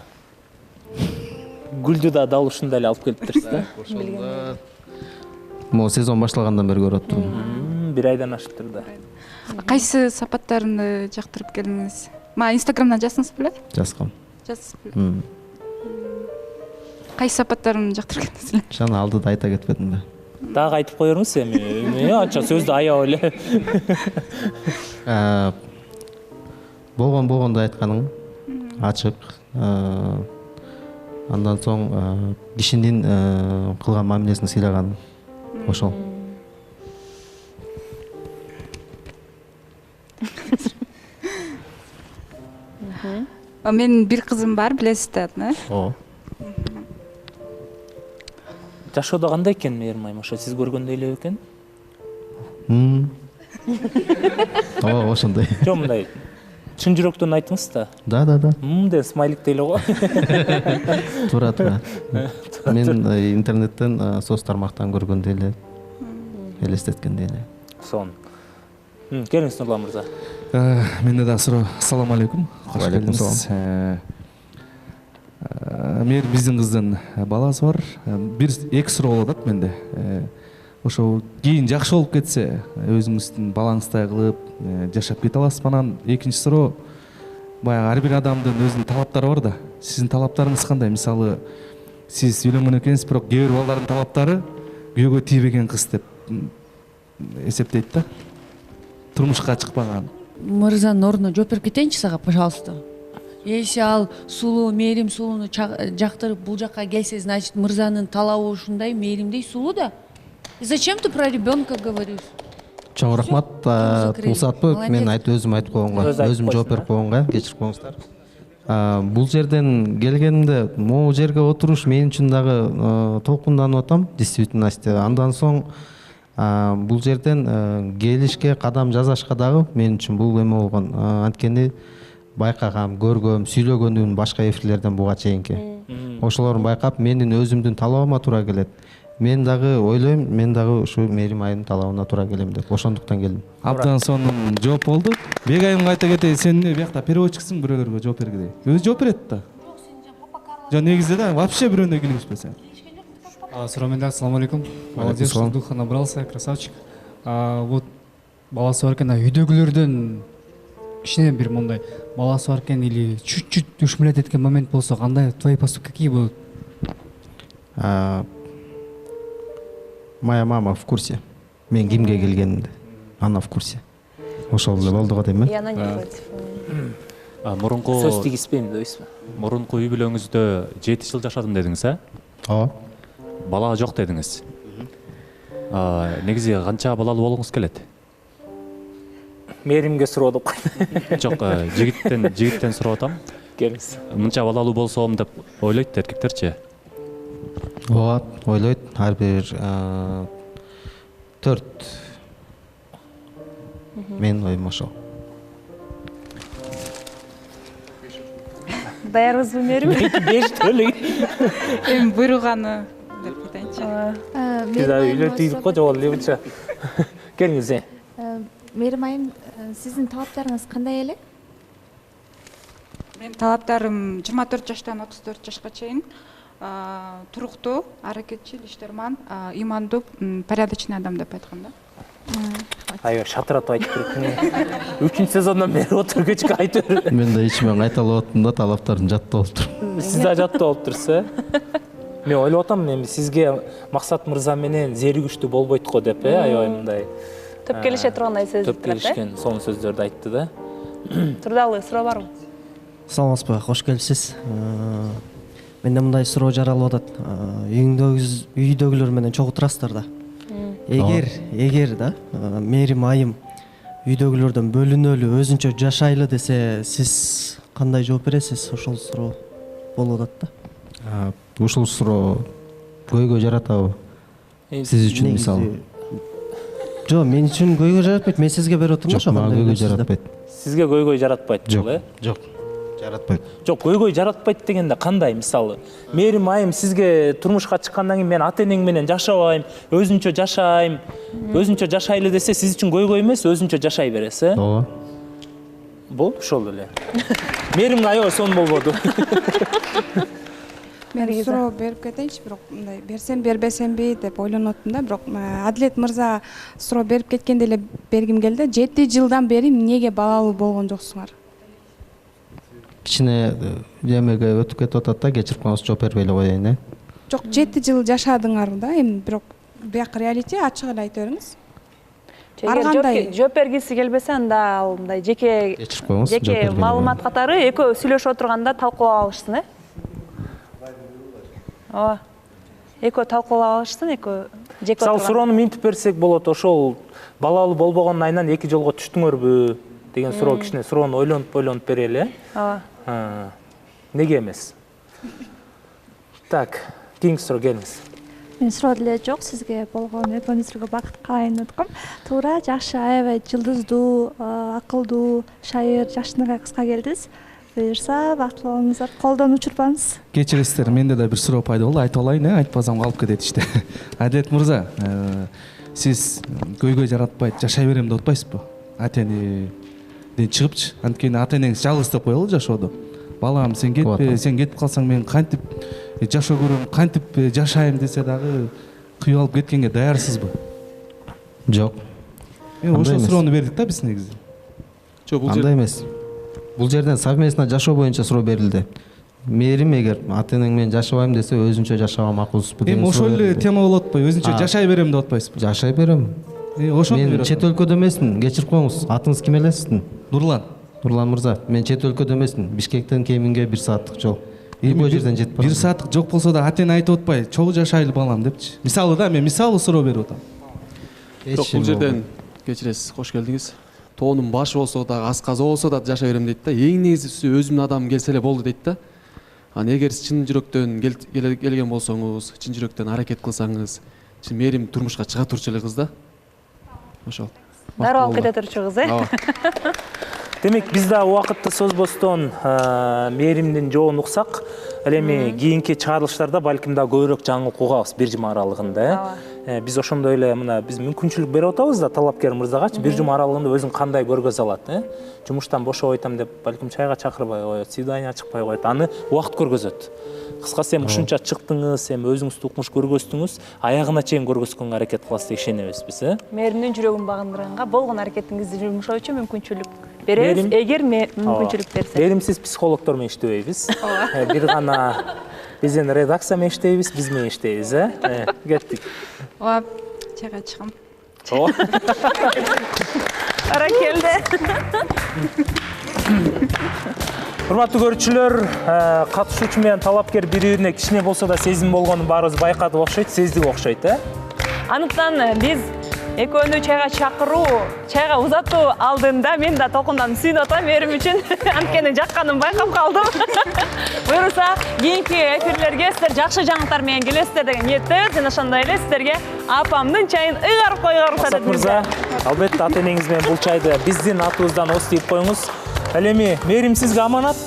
Гүлдү да дал ушундай эле алып келиптирсиз да? Могу сезон башталгандан бери көрүп турмун. 1 айдан ашыптыр да. Кайсы сапаттарыңды жактырып келдиңиз? Мага Инстаграмдан жаздыңыз беле? Жазгам. Жаздыңыз беле? Кайсы сапаттарын жактырып келдиңиз эле? Жана алдыда айта кетпедим да. Дагы айтып коерңуз эми. Анча сөздү аябай эле. Болгондой айтканың ачык. Андан соң кишинин кылган мамилесин сыйлаган ошол. Менин бир кызым бар, билесиз да атны. Ооба. Жашоодо кандай экен Мээрим айым, ошо сиз көргөндөй эле экен? Ооба, ошондой. Жок, мындай чын жүрөктөн айтыңыз да. Да. Деп смайлик деле го. Туура. Мен интернеттен соц тармактан көргөндөй эле элестеткендей эле. Сон. Келиңиз Нурлан мырза. Менде да суроо. Ассаламу алейкум. Кош келдиңиз. Мээрим биздин кыздын баласы бар. Бир эки суроо болуп атат менде. Ошо кийин жакшы болуп кетсе, өзүңүздүн балаңыздай кылып жашап кете аласызбы? Анан экинчи суроо, баягы ар бир адамдын өзүнүн талаптары бар да. Сиздин талаптарыңыз кандай? Мисалы, сиз үйлөнгөн экенсиз, бирок кээ бир балдардын талаптары күйөөгө тийбеген кыз деп эсептейт да. Турмушка чыкпаган. Мырзанын ордуна жооп берип кетейинчи сага, пожалуйста. Если ал сулуу, Мээрим сулууну жактырып бул жакка келсе, значит, мырзанын талабы ушундай, Мээримдей сулуу да. И зачем ты про ребенка говоришь? Чоң рахмат. Бул саатпы мен өзүм айтып койгонго, өзүм жооп берип койгонго, кечирип коюңуздар. Бул жерден келгенимде, могу жерге отуруш мен үчүн дагы толкунданып атам, действительности. Андан соң бул жерден келишке, кадам жасашка дагы мен үчүн бул эме болгон. Анткени байкагам, көргөм, сүйлөгөнүм башка эфирлерден буга чейинки. Ошолорун байкап, менин өзүмдүн талабыма туура келет. Мен дагы ойлойм, мен дагы ушу Мээрим айымдын талабына туура келем деп. Ошондуктан келдим. Абдан сонун жооп болду. Бек айымга айта кетейин, сен эмне биякта переводчиксиң, бирөөлөргө жооп бергидей. Өзү жооп берет да. Жок, негизде да вообще бирөөнө келишпесең. Суроо менде, ассаламу алейкум. Молодец, что духа набрался, красавчик. Вот баласы бар экен, үйдөгүлөрдөн кичине бир мондай баласы бар экен или чуть-чуть ушмулет эткен момент болсо, кандай твои поступки какие будут? Моя мама в курсе. Мен кимге келгенимди. Она в курсе. Ошол эле болду го дейм, И она не против. Мурунку сөз тийгизбейм дейсизби? Мурунку үй бүлөңүздө 7 жыл жашадым дедиңиз, а? Ооба. Бала жок дедиңиз. Негизи канча балалуу болгуңуз келет? Мээримге суроо деп койду. Жок, жигиттен сурап атам. Келиңиз. Мынча балалуу болсом деп ойлойт эркектерчи? Ооба, ойлойт. Ар бир 4. Мен оюм ошол. Даярбызбы Мээрим? 5 төлөй. Эми буйруганы деп кетейинчи. Биз үйлөр тийип го жок эле буча. Келиңиз. Мээрим айым, сиздин талаптарыңыз кандай эле? Менин талаптарым 24 жаштан 34 жашка чейин туруктуу, аракетчил, иштерман, имандуу, порядочный адам деп айткан да. Айга шатыратып айтып берет. 3-сезондон бери отуруп кечке айтып берет. Мен да ичимен кайталап аттым да, талаптарын жаттап алып турум. Сиз да жаттап алып турсуз, э? Мен ойлоп атам, эми сизге Максат мырза менен зеригиштүү болбойт го деп, аябай мындай. Төп келише тургандай сөз Төп келишкен сонун сөздөрдү айтты да. Турдалы суроо барбы? Саламатсызбы, кош келипсиз. Менде мындай суроо жаралып атат. Үйдөгүлөр менен чогуу турасыздар да. Эгер да Мээрим айым үйдөгүлөрдөн бөлүнөлү, өзүнчө жашайлы десе, сиз кандай жооп бересиз? Ошол суроо болуп атат да. Ушул суроо көйгөй жаратабы? Сиз үчүн мисалы? Жок, мен үчүн көйгөй жаратпайт. Мен сизге берип атам да. Жок, мага көйгөй жаратпайт. Сизге көйгөй жаратпайт бул, э? Жок. Жаратпайт. Жок, көйгөй жаратпайт дегенде кандай? Мисалы, Мээрим айым сизге турмушка чыккандан кийин мен ата-энең менен жашабайм, өзүнчө жашайм, өзүнчө жашайлы десе, сиз үчүн көйгөй эмес, өзүнчө жашай бересиз, э? Ооба. Болду, ошол эле. Мээримге аябай сонун болбоду. Мен суроо берип кетейинчи, бирок мындай берсем бербесемби деп ойлонуп аттым да, бирок Адилет мырза суроо берип кеткенде эле бергим келди. 7 жылдан бери эмнеге балалуу болгон жоксуңар? Кичине жемеге өтүп кетип атат да, кечирип коюңуз, жооп бербей эле коеюн, э? Жок, 7 жыл жашадыңар да, эми бирок бияк реалити ачык эле айта бериңиз. Жооп бергиси келбесе, анда ал мындай жеке кечирип коюңуз, жооп бербей. маалымат катары экөө сүйлөшүп отурганда талкуулап алышсын, э? ооба экөө талкуулап алышсын, экөө жеке Мисалы суроону минтип берсек болот, ошол балалуу болбогондун айынан 2 жолго түштүңөрбү деген суроо кичине суроону ойлонуп берели, ооба. Неге эмес? Так, кийинки суроо келиңиз. Мен суроо деле жок, сизге болгон экөөңүзгө бакыт каалайын өткөм. Туура, жакшы, аябай жылдыздуу, акылдуу, шайыр, жаштыгына кыска келдиз. Буюрса, бактылуу болуңуздар, колдон учурбаңыз. Кечиресиздер, менде да бир суроо пайда болду, айтып алайын, айтпасам калып кетет иште. Адилет мырза, сиз көйгөй жаратпайт, жашай берем деп атпайсызбы? Ата-энеден чыгыпчы, анткени ата-энеңиз жалгыз деп коелу жашоодо. Балам, сен кетпе, сен кетип калсаң мен кантип жашоо көрөм, кантип жашайм десе дагы кыйып алып кеткенге даярсызбы? Жок. Ошол суроону бердик да биз негизи. Андай эмес. Бул жерден совместно жашоо боюнча суроо берилди. Мээрим эгер ата-энең менен жашабайм десе, өзүнчө жашаган макулсузбу деген суроо. Ошол эле тема болуп атпайбы? Өзүнчө жашай берем деп атпайсызбы? Жашай берем. Мен чет өлкөдө эмесмин, кечирип коюңуз. Атыңыз ким эле сиздин? Нурлан. Нурлан мырза, мен чет өлкөдө эмесмин. Бишкектен Кеминге 1 сааттык жол. Бул жерден жетип барам. 1 сааттык жок болсо да ата-эне айтып атпайбы? Чогуу жашайлы балам депчи. Мисалы да, мен мисалы суроо берип атам. Жок, бул жерден кечиресиз, кош келдиңиз. Тоонун башы болсо да, асказы болсо да жашай берем дейт да. Эң негизгиси өзүмдүн адамым келсе эле болду дейт да. Аны эгер сиз чын жүрөктөн келген болсоңуз, чын жүрөктөн аракет кылсаңыз, чын мээрим турмушка чыга турчу эле кыз да. Ошол. Дароо алып кете турчу кыз, Демек, биз да убакытты созбостон мээримдин жообун уксак, ал эми кийинки чыгарылыштарда балким да көбүрөөк жаңылык угабыз 1 жума аралыгында. Биз ошондой эле мына биз мүмкүнчүлүк берип атабыз да талапкер мырзагачы 1 жума аралыгында өзүн кандай көргөзө алат, жумуштан бошоп айтам деп балким чайга чакырбай коет, свидание чыкпай коет, аны убакыт көргөзөт. Кыскасы эми ушунча чыктыңыз, эми өзүңүздү укмуш көргөздүңүз, аягына чейин көргөзгөнгө аракет кыласыз деп ишенебиз биз, Мээримдин жүрөгүн багындырганга болгон аракетиңизди жумшоо үчүн мүмкүнчүлүк беребиз, эгер мүмкүнчүлүк берсе. Мээримсиз психологдор менен иштебейбиз. Бир гана биздин редакция менен иштейбиз, биз менен иштейбиз, Кеттик. Ооба, чайга чыгам. Ара келди. Урматтуу көрүүчүлөр, катышуучу менен талапкер бири-бирине кичине болсо да сезим болгонун баарыбыз байкадык окшойт, сездик окшойт, Анықтан біз экөөнү чайга чакыруу, чайга узатуу алдында мен да толкундан сүйүнүп атам мээрим үчүн. Анткени жакканын байкап калдым. Буюрса, кийинки эфирлерге сиздер жакшы жаңылыктар менен келесиздер деген ниеттебиз. Жана ошондой эле сиздерге апамдын чайын ыйгарып коюуга уруксат этиңиз. Мырза, албетте ата-энеңиз менен бул чайды биздин атыбыздан ос тийип коюңуз. Ал эми мээрим сизге аманат.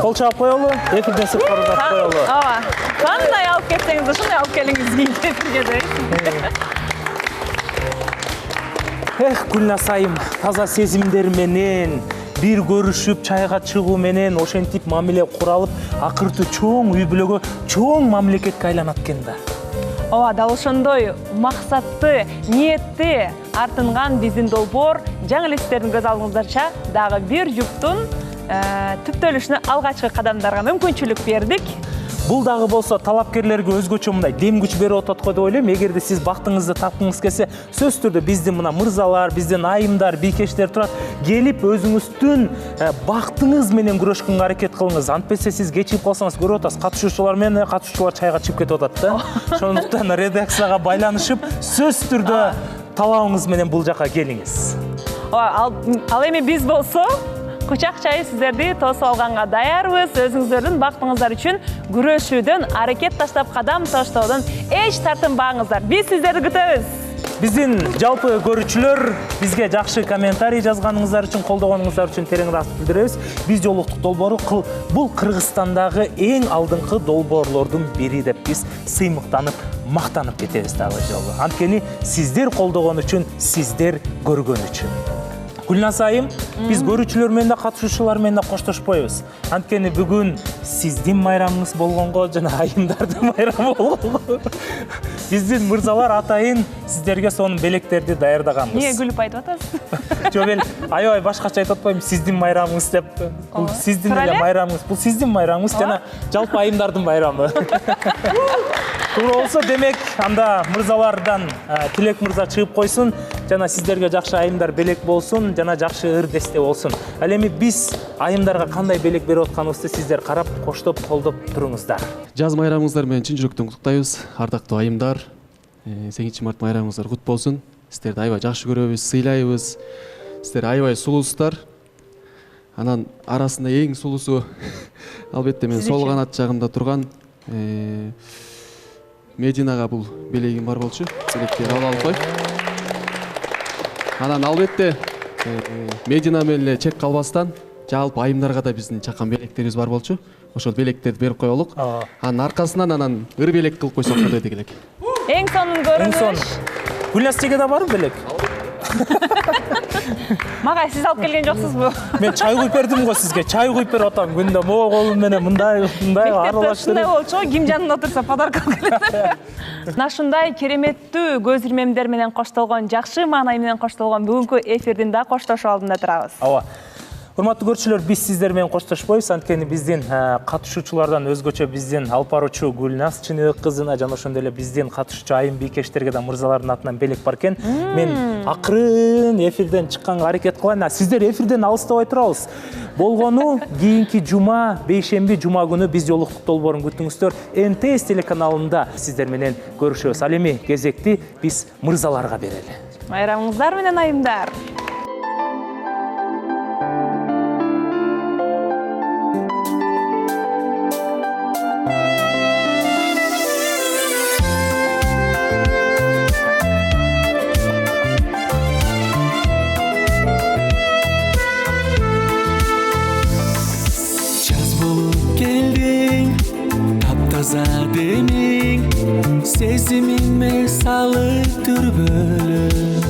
Кол чаап коелу, эфирден сырткары узатып коелу. Ооба. Кандай алып кетсеңиз, ошондой алып келиңиз кийинки эфирге дейт. Гүлназ айым, таза сезимдер менен бир көрүшүп чайга чыгуу менен ошентип мамиле куралып, акыртуу чоң үй бүлөгө, чоң мамлекетке айланат экен да. Ооба, дал ошондой максатты, ниетти артынган биздин долбоор жаңы эле сиздердин көз алдыңыздарча дагы бир жуптун түптөлүшүнө алгачкы кадамдарга мүмкүнчүлүк бердик. Бул дагы болсо талапкерлерге өзгөчө мындай дем күч берип атат го деп ойлойм. Эгерде сиз бактыңызды тапкыңыз келсе, сөзсүз түрдө биздин мына мырзалар, биздин айымдар, бийкештер турат, келип өзүңүздүн бактыңыз менен күрөшкөнгө аракет кылыңыз. Антпесе сиз кечигип калсаңыз көрүп атасыз, катышуучулар менен катышуучулар чайга чыгып кетип атат да. Ошондуктан редакцияга байланышып, сөзсүз түрдө талабыңыз менен бул жака келиңиз. Ал эми биз болсо Кучак чайы сиздерди тосуп алганга даярбыз. Өзүңүздөрдүн бактыңыздар үчүн күрөшүүдөн, аракет таштап кадам таштоодон эч тартынбаңыздар. Биз сиздерди күтөбүз. Биздин жалпы көрүүчүлөр бизге жакшы комментарий жазганыңыздар үчүн, колдогонуңуздар үчүн терең ыраазычылык билдиребиз. Биз жолуктук долбоору бул Кыргызстандагы эң алдыңкы долбоорлордун бири деп биз сыймыктанып, мактанып кетебиз дагы жолу. Анткени сиздер колдогон үчүн, сиздер көргөн үчүн. Гүлназ айым, биз көрүүчүлөр менен да катышуучулар менен да коштошпойбуз. Анткени бүгүн сиздин майрамыңыз болгонго жана айымдардын майрамы болгонго биздин мырзалар атайын сиздерге сонун белектерди даярдаганбыз. Эмне күлүп айтып атасыз? Жок, мен аябай башкача айтып атпайм, сиздин майрамыңыз деп. Бул сиздин эле майрамыңыз, бул сиздин майрамыңыз жана жалпы айымдардын майрамы. Туура болсо, демек анда мырзалардан Тилек мырза чыгып койсун. жана сиздерге жакшы айымдар белек болсун жана жакшы ырдесте болсун. Ал эми биз айымдарга кандай белек берип атканыбызды сиздер карап коштоп колдоп туруңуздар. Жаз майрамыңыздар менен чын жүрөктөн куттуктайбыз. Ардактуу айымдар, 8 март майрамыңыздар кут болсун. Сиздерди аябай жакшы көрөбүз, сыйлайбыз. Сиздер аябай сулуусуздар. Анан арасында эң сулуусу албетте мен сол канат жагымда турган Мединага бул белегим бар болчу. Белекти алып кой. Анан албетте Медина менен эле чек калбастан жалпы айымдарга да биздин чакан белектерибиз бар болчу. Ошол белектерди берип коелук. Анын аркасынан анан ыр белек кылып койсок дедик элек. Эң сонун көрүнүш. Гүлнастиге да барбы белек? Мага сиз алып келген жоксузбу? Мен чай куюп бердим го сизге. Чай куюп берип атам. Күндө могу колум менен мындай аралаштырып. Ушундай болчу, ким жанында отурса подарка алып келет. Мына ушундай кереметтүү көз ирмемдер менен коштолгон, жакшы маанай менен коштолгон бүгүнкү эфирдин да коштошуу алдында турабыз. Ооба. Урматтуу көрүүчүлөр, биз сиздер менен коштошпойбуз. Анткени биздин катышуучулардан өзгөчө биздин алып баруучу Гүлназ Чыныбек кызына жана ошондой эле биздин катышуучу айым бийкештерге да мырзалардын атынан белек бар экен. Мен акырын эфирден чыкканга аракет кылайын. Сиздер эфирден алыстабай турабыз. Болгону кийинки жума, бейшемби жума күнү биз жолуктук долбоорун күтүңүздөр. НТС телеканалында сиздер менен көрүшөбүз. Ал эми кезекти биз мырзаларга берели. Майрамыңыздар менен айымдар. Demin sezimime salıp dürbülüm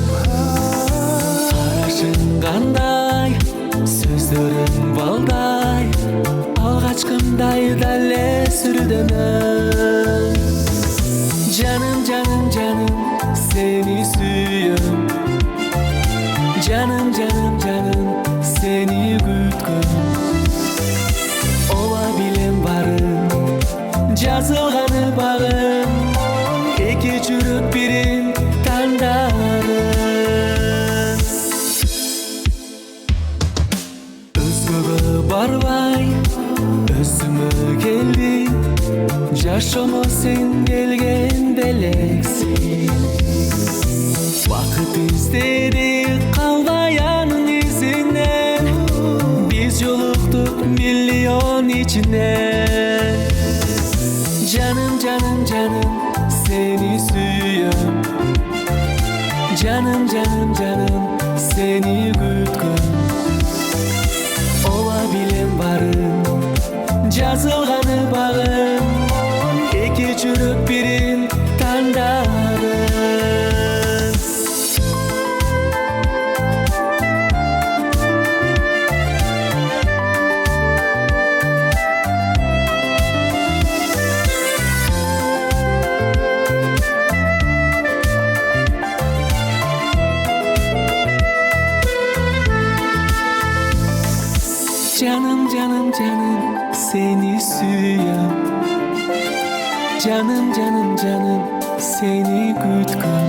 Karışın kanday, sözlerim balday Algaçkımday dalle sürdümüm Canım canım canım seni süyüm Canım canım canım seni gütküm Ola bilen barım Жазылғаны бағым, екі жүріп бірін таңдарым Өзгөгі барбай, өзіме келдің Жашомо сен келген белексің Бақыт іздеді қалбай анын ізінен Біз жолықтық миллион içinden Canım canım canım seni süyüm Canım canım canım seni gütküm Ola bilen barım Жазылғаны бағым Екі жүріп бірін таңдарым Canım canım canım seni süyüm Canım canım canım seni gütküm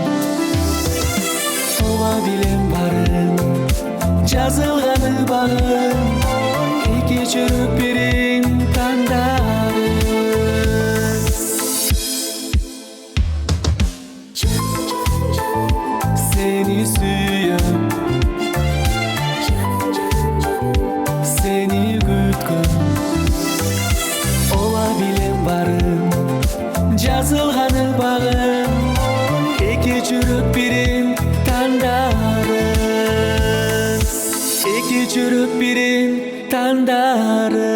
Ola bilen barım Жазылғаны бағым Екі жүріп бірін таңдарым Seni süyüm Seni gütküm Ola bilen barım Жазылғаны бағым Екі жүріп бірін таңдарым Екі жүріп бірін таңдарым